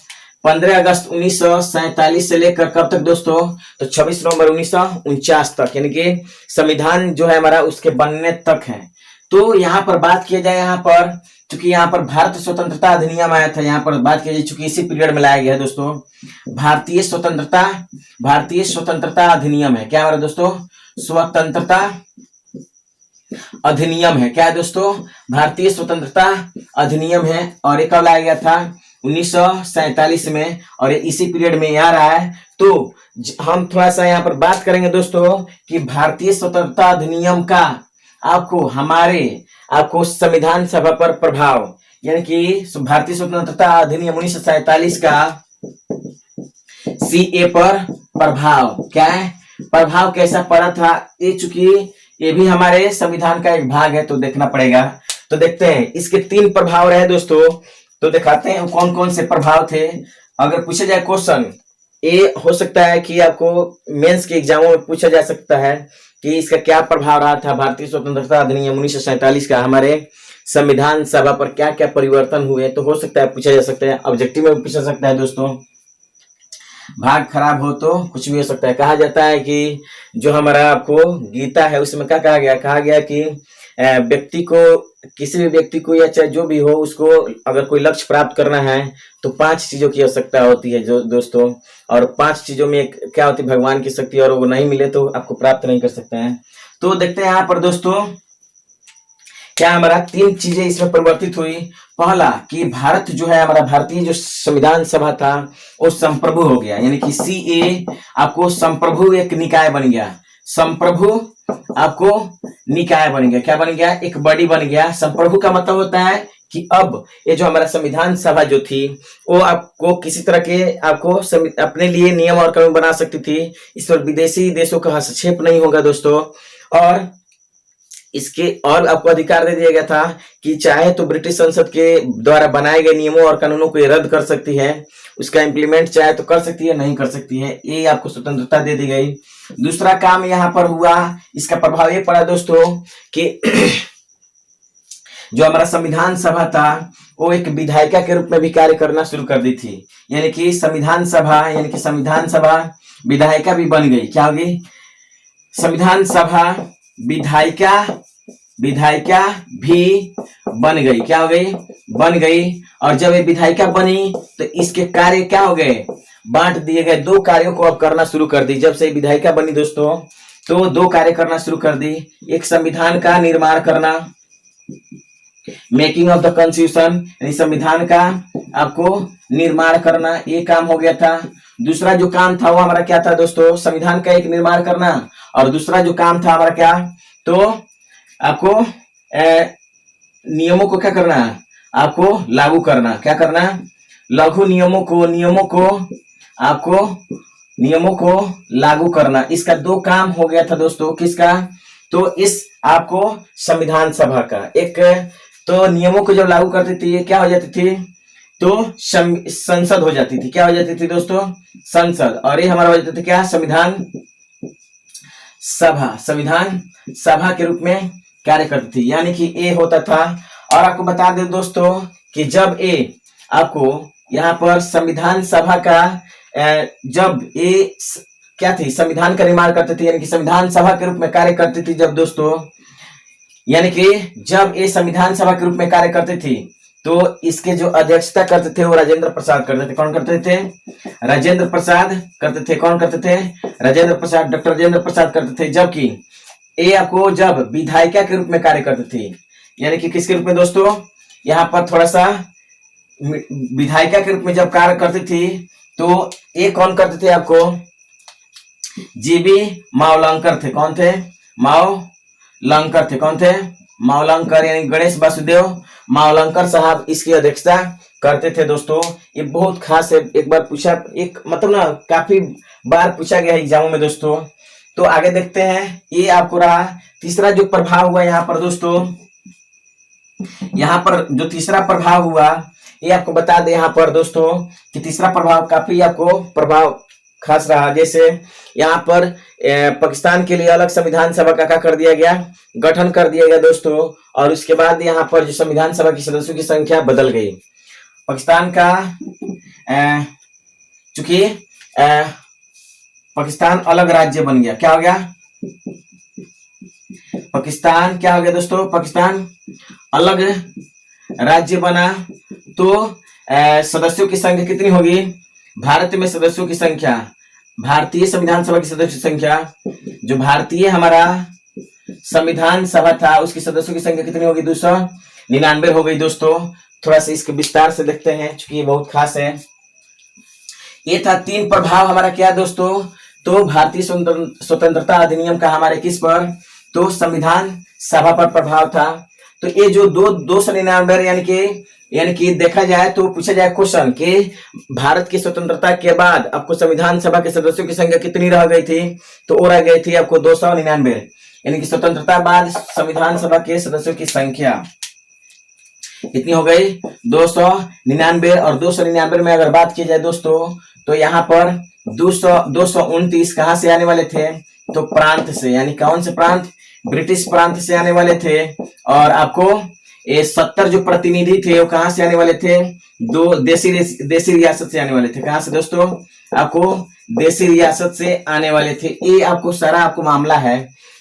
15 अगस्त 1947 से लेकर कब तक दोस्तों, तो 26 नवंबर 1949 तक, यानी कि संविधान जो है हमारा उसके बनने तक है। तो यहाँ पर बात किया जाए, यहाँ पर चूंकि यहाँ पर भारत स्वतंत्रता अधिनियम आया था, यहाँ पर बात की जाए चूंकि इसी पीरियड में लाया गया है दोस्तों, भारतीय स्वतंत्रता अधिनियम है। क्या हमारा दोस्तों, स्वतंत्रता अधिनियम है। क्या है दोस्तों, भारतीय स्वतंत्रता अधिनियम है। और ये कब लाया गया था, 1947 में, और ये इसी पीरियड में आ रहा है। तो हम थोड़ा सा यहाँ पर बात करेंगे दोस्तों कि भारतीय स्वतंत्रता अधिनियम का आपको संविधान सभा पर प्रभाव, यानी कि भारतीय स्वतंत्रता अधिनियम 1947 का सीए पर प्रभाव, क्या है, प्रभाव कैसा पड़ा था, ये चूंकि ये भी हमारे संविधान का एक भाग है तो देखना पड़ेगा। तो देखते हैं, इसके 3 प्रभाव रहे दोस्तों, तो दिखाते हैं कौन कौन से प्रभाव थे। अगर पूछा जाए क्वेश्चन, ये हो सकता है कि आपको मेंस के एग्जामों में पूछा जा सकता है कि इसका क्या प्रभाव रहा था, भारतीय स्वतंत्रता अधिनियम 1947 का हमारे संविधान सभा पर क्या क्या परिवर्तन हुए। तो हो सकता है पूछा जा सकता है, ऑब्जेक्टिव में पूछा सकता है दोस्तों, भाग खराब हो तो कुछ भी हो सकता है। कहा जाता है कि जो हमारा आपको गीता है उसमें क्या कहा गया कि व्यक्ति को, किसी भी व्यक्ति को या चाहे जो भी हो, उसको अगर कोई लक्ष्य प्राप्त करना है तो 5 चीजों की आवश्यकता होती है जो दोस्तों, और 5 चीजों में क्या होती है, भगवान की शक्ति, और वो नहीं मिले तो आपको प्राप्त नहीं कर सकते हैं। तो देखते हैं यहाँ पर दोस्तों क्या हमारा 3 चीजें इसमें परिवर्तित हुई। पहला कि भारत जो है हमारा भारतीय जो संविधान सभा था वो संप्रभु हो गया, यानी कि सीए आपको संप्रभु एक निकाय बन गया, संप्रभु आपको निकाय बन गया। क्या बन गया, एक बॉडी बन गया। संप्रभु का मतलब होता है कि अब ये जो हमारा संविधान सभा जो थी वो आपको किसी तरह के आपको अपने लिए नियम और कानून बना सकती थी, इस पर विदेशी देशों का हस्तक्षेप नहीं होगा दोस्तों। और इसके और आपको अधिकार दे दिया गया था कि चाहे तो ब्रिटिश संसद के द्वारा बनाए गए नियमों और कानूनों को ये रद्द कर सकती है, उसका इम्प्लीमेंट चाहे तो कर सकती है, नहीं कर सकती है, ये आपको स्वतंत्रता दे दी गई। दूसरा काम यहाँ पर हुआ, इसका प्रभाव ये पड़ा दोस्तों कि जो हमारा संविधान सभा था वो एक विधायिका के रूप में भी कार्य करना शुरू कर दी थी, यानी कि संविधान सभा विधायिका भी बन गई। क्या होगी? संविधान सभा विधायिका, विधायिका भी बन गई। क्या हो गई? बन गई। और जब ये विधायिका बनी तो इसके कार्य क्या हो गए? बांट दिए गए। दो कार्यों को अब करना शुरू कर दी। जब से विधायिका बनी दोस्तों तो दो कार्य करना शुरू कर दी। एक संविधान का निर्माण करना, मेकिंग ऑफ द कॉन्स्टिट्यूशन, यानी संविधान का आपको निर्माण करना, ये काम हो गया था। दूसरा जो काम था वो हमारा क्या था दोस्तों? संविधान का एक निर्माण करना। और दूसरा जो काम था हमारा क्या? तो आपको नियमों को क्या करना? आपको लागू करना। क्या करना? लघु नियमों को आपको नियमों को लागू करना। इसका दो काम हो गया था दोस्तों। किसका? तो इस आपको संविधान सभा का एक, तो नियमों को जब लागू करती थी ये क्या हो जाती थी? तो संसद हो जाती थी। क्या हो जाती थी दोस्तों? संसद। और ये हमारा हो जाता था क्या? संविधान सभा। संविधान सभा के रूप में कार्य करती थी, यानी कि ये होता था। और आपको बता दें दोस्तों कि जब ये आपको यहाँ पर संविधान सभा का जब ये क्या थी? संविधान का निर्माण करती थी, यानी कि संविधान सभा के रूप में कार्य करती थी जब दोस्तों, यानी कि जब ये संविधान सभा के रूप में कार्य करती थी तो इसके जो अध्यक्षता करते थे वो राजेंद्र प्रसाद करते थे। कौन करते थे? राजेंद्र प्रसाद करते थे। कौन करते थे? राजेंद्र प्रसाद, डॉक्टर राजेंद्र प्रसाद करते थे। जबकि ये आपको जब विधायिका के रूप में कार्य करती थी, यानी कि किसके रूप में दोस्तों? यहाँ पर थोड़ा सा विधायिका के रूप में जब कार्य करती थी तो ये कौन करते थे? आपको जीबी मावलंकर थे। कौन थे? मावलंकर थे। कौन थे? मावलंकर, यानी गणेश वासुदेव मावलंकर साहब इसकी अध्यक्षता करते थे दोस्तों। ये बहुत खास है। एक बार पूछा, एक मतलब ना काफी बार पूछा गया है एग्जामों में दोस्तों। तो आगे देखते हैं। ये आपको रहा तीसरा जो प्रभाव हुआ यहाँ पर दोस्तों। यहाँ पर जो तीसरा प्रभाव हुआ ये आपको बता दें यहाँ पर दोस्तों कि तीसरा प्रभाव काफी आपको प्रभाव खास रहा। जैसे यहाँ पर पाकिस्तान के लिए अलग संविधान सभा का क्या कर दिया गया? गठन कर दिया गया दोस्तों। और उसके बाद यहाँ पर जो संविधान सभा की सदस्यों की संख्या बदल गई। पाकिस्तान का चूंकि पाकिस्तान अलग राज्य बन गया। क्या हो गया? पाकिस्तान क्या हो गया दोस्तों? पाकिस्तान अलग राज्य बना। तो सदस्यों की संख्या कितनी होगी? भारत में सदस्यों की संख्या, भारतीय संविधान सभा की सदस्यों की संख्या, जो भारतीय हमारा संविधान सभा था उसकी सदस्यों की संख्या कितनी होगी? 299 हो गई दोस्तों। थोड़ा सा इसके विस्तार से देखते हैं क्योंकि ये बहुत खास है। ये था तीन प्रभाव हमारा क्या दोस्तों? तो भारतीय स्वतंत्रता अधिनियम का हमारे किस पर? तो संविधान सभा पर प्रभाव था। तो ये जो 299 यानी कि देखा जाए तो पूछा जाए क्वेश्चन कि भारत की स्वतंत्रता के बाद आपको संविधान सभा के सदस्यों की संख्या कितनी रह गई थी? तो वो रह गई थी आपको 299, यानी कि स्वतंत्रता बाद संविधान सभा के सदस्यों की संख्या कितनी हो गई? 299। और 299 में अगर बात की जाए दोस्तों तो यहाँ पर 229 कहाँ से आने वाले थे? तो प्रांत से, यानी कौन से प्रांत? ब्रिटिश प्रांत से आने वाले थे। और आपको ये 70 जो प्रतिनिधि थे वो कहाँ से आने वाले थे? दो देसी रियासत से आने वाले थे। कहाँ से दोस्तों? आपको देसी रियासत से आने वाले थे। ये आपको सारा आपको मामला है।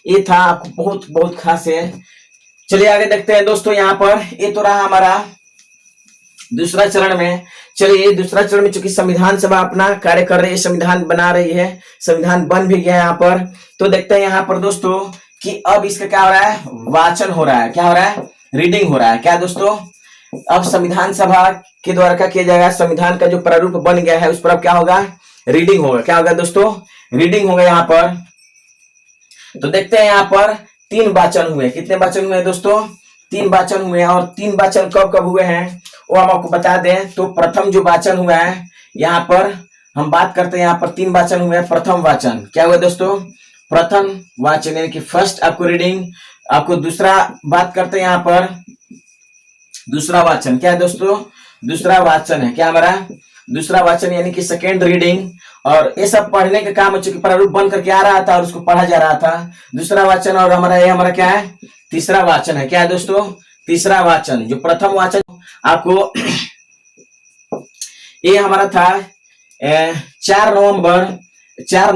ये था आपको बहुत बहुत खास है। चलिए आगे देखते हैं दोस्तों। यहाँ पर ये तो रहा हमारा दूसरा चरण में। चलिए दूसरा चरण में चूंकि संविधान सभा अपना कार्य कर रही है, संविधान बना रही है, संविधान बन भी गया यहाँ पर। तो देखते हैं यहाँ पर दोस्तों कि अब इसका क्या हो रहा है? वाचन हो रहा है। क्या हो रहा है? रीडिंग हो रहा है। क्या दोस्तों? अब संविधान सभा के द्वारा क्या किया जाएगा? संविधान का जो प्रारूप बन गया है उस पर अब क्या होगा? रीडिंग होगा। क्या होगा दोस्तों? रीडिंग होगा यहाँ पर। तो देखते हैं यहाँ पर 3 वाचन हुए। कितने वाचन हुए दोस्तों? 3 वाचन हुए। और 3 वाचन कब कब हुए हैं वो हम आपको बता दें। तो प्रथम जो वाचन हुआ है यहाँ पर हम बात करते हैं। यहाँ पर 3 वाचन हुए। प्रथम वाचन क्या हुआ दोस्तों? प्रथम वाचन यानी कि फर्स्ट आपको रीडिंग। आपको दूसरा बात करते हैं यहाँ पर दूसरा वाचन। क्या है दोस्तों? दूसरा वाचन है। क्या हमारा? दूसरा वाचन यानी कि सेकेंड रीडिंग। और ये सब पढ़ने का काम चूंकि प्रारूप बन करके आ रहा था और उसको पढ़ा जा रहा था। दूसरा वाचन। और हमारा ये हमारा क्या है? तीसरा वाचन है। क्या है दोस्तों? तीसरा वाचन। जो प्रथम वाचन आपको ये हमारा था 4 नवंबर 4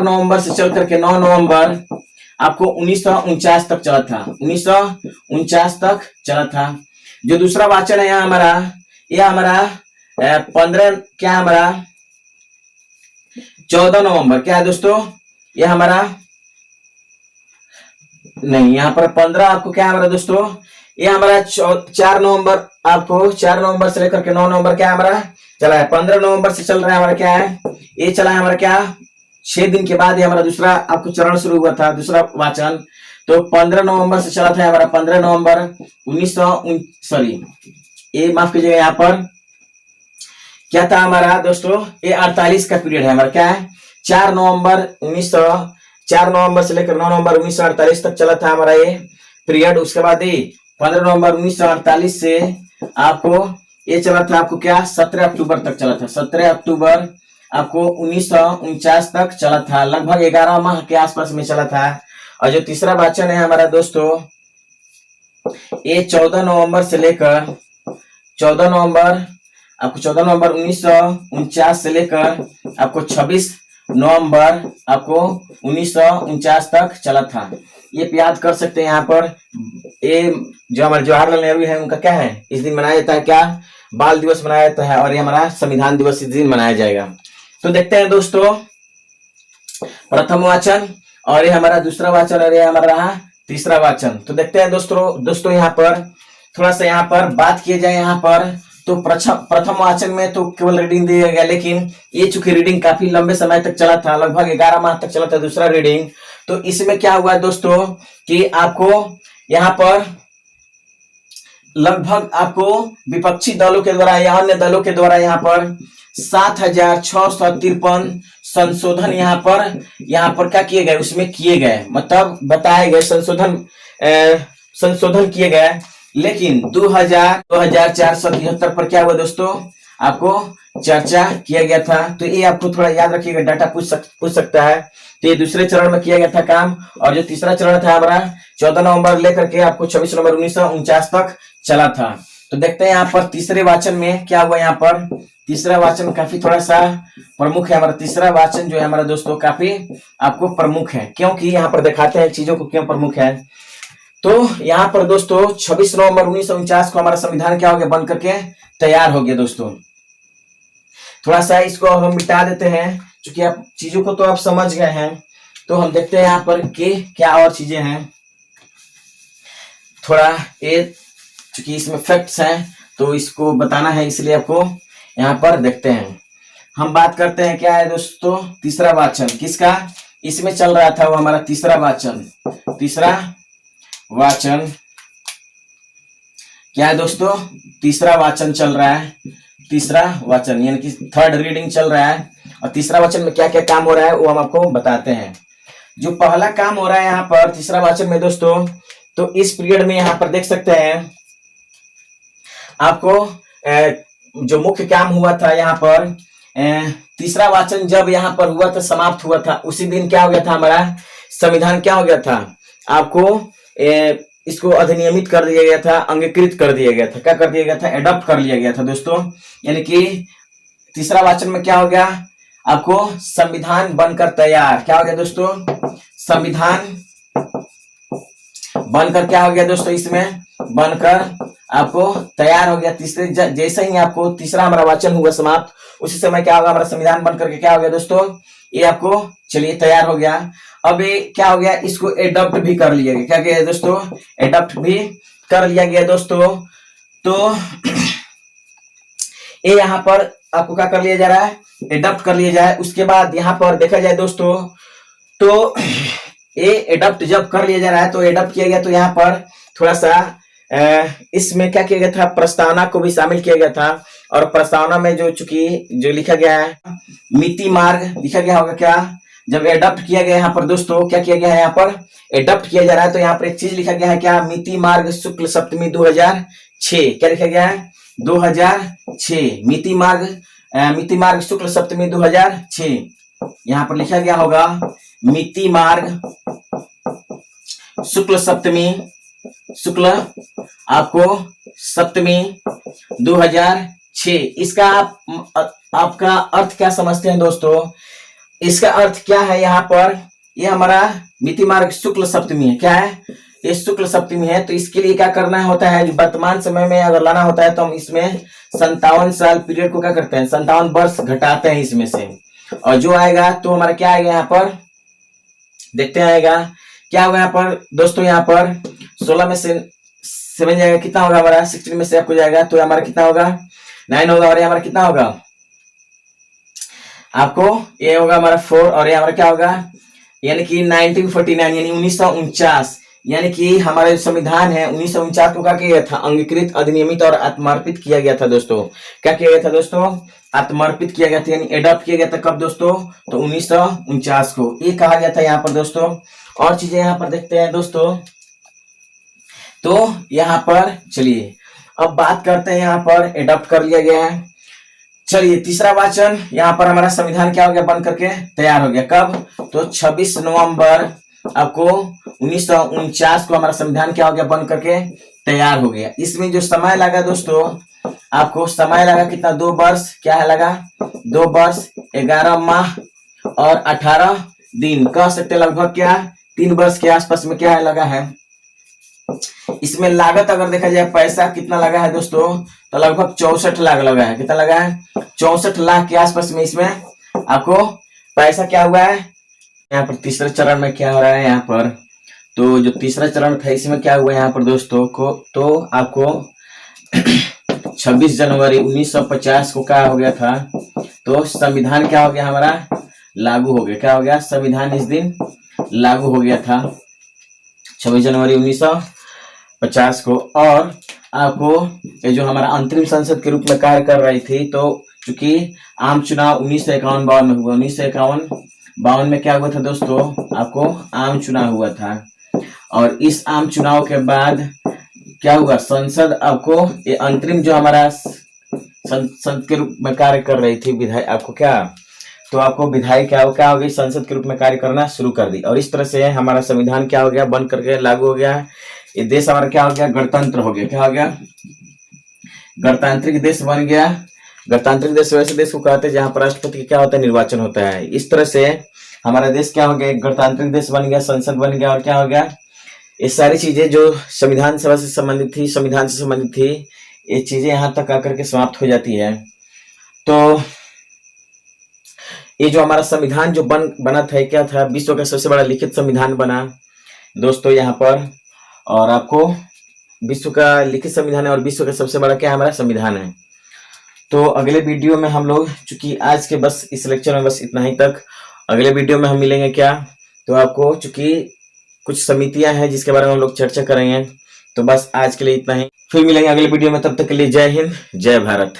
नवंबर से चल करके 9 नवंबर आपको 1949 तक चला था। 1949 तक चला था। जो दूसरा वाचन है यहाँ हमारा, यह हमारा 15 क्या हमारा 14 नवंबर क्या है दोस्तों, यह हमारा नहीं, यहाँ पर 15 आपको क्या है हमारा दोस्तों, ये हमारा 4 नवंबर, आपको 4 नवंबर से लेकर के 9 नवंबर क्या हमारा चला है। 15 नवंबर से चल रहा है हमारा क्या है, ये चला है हमारा क्या 6 दिन के बाद ये हमारा दूसरा आपको चरण शुरू हुआ था, दूसरा वाचन। तो 15 नवंबर से चला था हमारा 15 नवंबर 1900 ये माफ कीजिएगा, यहाँ पर क्या था हमारा दोस्तों, ये 48 का पीरियड है हमारा क्या है। 4 नवंबर से लेकर 9 नवंबर 1948 तक चला था हमारा ये पीरियड। उसके बाद ये 15 नवंबर 1948 से आपको ये चला था आपको क्या 17 अक्टूबर तक चला था। 17 अक्टूबर आपको 1949 तक चला था, लगभग 11 माह के आसपास में चला था। और जो तीसरा वाचन है हमारा दोस्तों, ये 14 नवंबर से लेकर 14 नवंबर 1949 से लेकर आपको 26 नवंबर आपको 1949 तक चला था। ये याद कर सकते हैं यहाँ पर। ये जो हमारे जवाहरलाल नेहरू है उनका क्या है, इस दिन मनाया जाता है क्या, बाल दिवस मनाया जाता है, और ये हमारा संविधान दिवस इस दिन मनाया जाएगा। तो देखते हैं दोस्तों प्रथम वाचन, और ये हमारा दूसरा वाचन, और ये हमारा रहा तीसरा वाचन। तो देखते हैं दोस्तों यहाँ पर थोड़ा सा यहाँ पर बात किए जाए। यहाँ पर तो प्रथम वाचन में तो केवल रीडिंग दिया गया, लेकिन ये चूंकि रीडिंग काफी लंबे समय तक चला था, लगभग 11 माह तक चला था दूसरा रीडिंग। तो इसमें क्या हुआ दोस्तों कि आपको यहाँ पर लगभग आपको विपक्षी दलों के द्वारा या अन्य दलों के द्वारा यहाँ पर 7,653 संशोधन यहाँ पर क्या किए गए, उसमें किए गए, मतलब बताए गए संशोधन किए गए। लेकिन 2,473 पर क्या हुआ दोस्तों, आपको चर्चा किया गया था। तो ये आपको थोड़ा याद रखिएगा, डाटा पूछ सकता है। तो ये दूसरे चरण में किया गया था काम, और जो तीसरा चरण था हमारा 14 नवंबर लेकर के आपको 26 नवंबर 1949 तक चला था। तो देखते हैं यहाँ पर तीसरे वाचन में क्या हुआ। यहाँ पर तीसरा वाचन काफी थोड़ा सा प्रमुख है हमारा। तीसरा वाचन जो है हमारा दोस्तों काफी आपको प्रमुख है, क्योंकि यहाँ पर दिखाते हैं चीजों को क्यों प्रमुख है। तो यहाँ पर दोस्तों 26 नवंबर 1949 को हमारा संविधान क्या हो गया, बन करके तैयार हो गया। दोस्तों थोड़ा सा इसको हम मिटा देते हैं, क्योंकि आप चीजों को तो आप समझ गए हैं। तो हम देखते हैं यहाँ पर कि क्या और चीजें हैं। थोड़ा ये चूंकि इसमें फैक्ट्स हैं तो इसको बताना है, इसलिए आपको यहाँ पर देखते हैं। हम बात करते हैं क्या है दोस्तों, तीसरा वाचन किसका इसमें चल रहा था, वो हमारा तीसरा वाचन क्या है दोस्तों, तीसरा वाचन चल रहा है। तीसरा वाचन यानी कि थर्ड रीडिंग चल रहा है। और तीसरा वाचन में क्या क्या काम हो रहा है वो हम आपको बताते हैं। जो पहला काम हो रहा है यहाँ पर तीसरा वाचन में दोस्तों, तो इस पीरियड में यहाँ पर देख सकते हैं आपको जो मुख्य काम हुआ था यहाँ पर, तीसरा वाचन जब यहाँ पर हुआ था, समाप्त हुआ था, उसी दिन क्या हो गया था, हमारा संविधान क्या हो गया था, आपको इसको अधिनियमित कर दिया गया था, अंगीकृत कर दिया गया था। क्या कर दिया गया था, एडॉप्ट कर लिया गया था दोस्तों। यानी कि तीसरा वाचन में क्या हो गया, आपको संविधान बनकर तैयार। क्या हो गया दोस्तों, संविधान बनकर क्या हो गया दोस्तों, इसमें बनकर आपको तैयार हो गया। तीसरे जैसे ही आपको तीसरा हमारा वाचन हुआ समाप्त, उसी समय क्या होगा, हमारा संविधान बनकर के क्या हो गया दोस्तों, ये आपको चलिए तैयार हो गया। अब ये क्या हो गया, इसको एडॉप्ट भी कर लिया गया। क्या किया दोस्तों, एडॉप्ट भी कर लिया गया दोस्तों। तो ये यहाँ पर आपको क्या कर लिया जा रहा है, एडॉप्ट कर लिया जाए। उसके बाद यहाँ पर देखा जाए दोस्तों, तो ये एडॉप्ट जब कर लिया जा रहा है, तो एडॉप्ट किया गया, तो यहाँ पर थोड़ा सा इसमें क्या किया गया था, प्रस्तावना को भी शामिल किया गया था। और प्रस्तावना में जो लिखा गया है, नीति मार्ग लिखा गया होगा। क्या जब एडॉप्ट किया गया यहाँ पर दोस्तों, क्या किया गया है, यहाँ पर एडॉप्ट किया जा रहा है, तो यहाँ पर एक चीज लिखा गया है, क्या, नीति मार्ग शुक्ल सप्तमी 2006। क्या लिखा गया है, 2006 नीति मार्ग शुक्ल सप्तमी 2006। यहाँ पर लिखा गया होगा नीति मार्ग शुक्ल आपको सप्तमी 2006। इसका आपका अर्थ क्या समझते हैं दोस्तों, इसका अर्थ क्या है यहाँ पर, ये हमारा मिति मार्ग शुक्ल सप्तमी है। क्या है, ये शुक्ल सप्तमी है। तो इसके लिए क्या करना होता है, जो वर्तमान समय में अगर लाना होता है तो हम इसमें 57 साल पीरियड को क्या करते हैं, 57 वर्ष घटाते हैं इसमें से, और जो आएगा तो हमारा क्या आएगा यहाँ पर, देखते हैं आएगा क्या होगा यहाँ पर दोस्तों। यहाँ पर 16 में से 7 जाएगा, कितना होगा हमारा, 16 में से आपको जाएगा तो हमारा कितना होगा, 9 होगा, और ये हमारा कितना होगा आपको, ये होगा हमारा 4, और ये हमारा क्या होगा, यानी कि 1949 यानी 1949, यानी कि हमारा जो संविधान है 1949 को क्या किया गया था, अंगीकृत, अधिनियमित और आत्मार्पित किया गया था दोस्तों। क्या किया गया था दोस्तों, आत्मार्पित किया गया था, यानी एडॉप्ट किया गया था कब दोस्तों, तो 1949 को, ये कहा गया था यहाँ पर दोस्तों। और चीजें यहाँ पर देखते हैं दोस्तों, तो यहाँ पर चलिए अब बात करते हैं, यहाँ पर एडॉप्ट कर लिया गया है। चलिए तीसरा वाचन, यहाँ पर हमारा संविधान क्या हो गया, बन करके तैयार हो गया, कब, तो 26 नवंबर आपको 1949 को हमारा संविधान क्या हो गया, बन करके तैयार हो गया। इसमें जो समय लगा दोस्तों, आपको समय लगा कितना, 2 वर्ष, क्या है लगा, 2 वर्ष 11 माह और 18 दिन, कह सकते लगभग क्या 3 वर्ष के आसपास में क्या है लगा है। इसमें लागत अगर देखा जाए, पैसा कितना लगा है दोस्तों, तो लगभग 64 लाख लगा है, कितना लगा है, 64 लाख के आसपास में इसमें आपको पैसा क्या हुआ है। यहाँ पर तीसरे चरण में क्या हो रहा है यहाँ पर, तो जो तीसरा चरण था इसमें क्या हुआ यहाँ पर दोस्तों को, तो आपको 26 जनवरी 1950 को क्या हो गया था, तो संविधान क्या हो गया हमारा, लागू हो गया, क्या हो गया, संविधान इस दिन लागू हो गया था 26 जनवरी 1950 को। और आपको ये जो हमारा अंतरिम संसद के रूप में कार्य कर रही थी, तो चूंकि आम चुनाव 1951-52 में हुआ, 1951-52 में क्या हुआ था दोस्तों, आपको आम चुनाव हुआ था, और इस आम चुनाव के बाद क्या हुआ, संसद आपको ये अंतरिम जो हमारा संसद के रूप में कार्य कर रही थी, विधायक आपको क्या, तो आपको विधायक क्या हो गई, संसद के रूप में कार्य करना शुरू कर दी, और इस तरह से हमारा संविधान क्या हो गया, बन करके लागू हो गया। ये देश हमारा क्या हो गया, गणतंत्र हो गया, क्या हो गया, गणतांत्रिक देश बन गया। गणतांत्रिक देश वैसे देश को कहते हैं जहां पर राष्ट्रपति का क्या होता है, निर्वाचन होता है। इस तरह से हमारा देश क्या हो गया, गणतांत्रिक देश बन गया, संसद बन गया, और क्या हो गया, ये सारी चीजें जो संविधान सभा से संबंधित थी, संविधान से संबंधित थी, ये चीजें यहाँ तक आकर के समाप्त हो जाती है। तो ये जो हमारा संविधान जो बना था, क्या था, विश्व का सबसे बड़ा लिखित संविधान बना दोस्तों यहाँ पर, और आपको विश्व का लिखित संविधान है, और विश्व का सबसे बड़ा क्या हमारा संविधान है। तो अगले वीडियो में हम लोग, चूंकि आज के बस इस लेक्चर में बस इतना ही तक, अगले वीडियो में हम मिलेंगे क्या, तो आपको चूंकि कुछ समितियां हैं जिसके बारे में हम लोग चर्चा करेंगे, तो बस आज के लिए इतना ही, फिर मिलेंगे अगले वीडियो में, तब तक के लिए जय हिंद, जय भारत।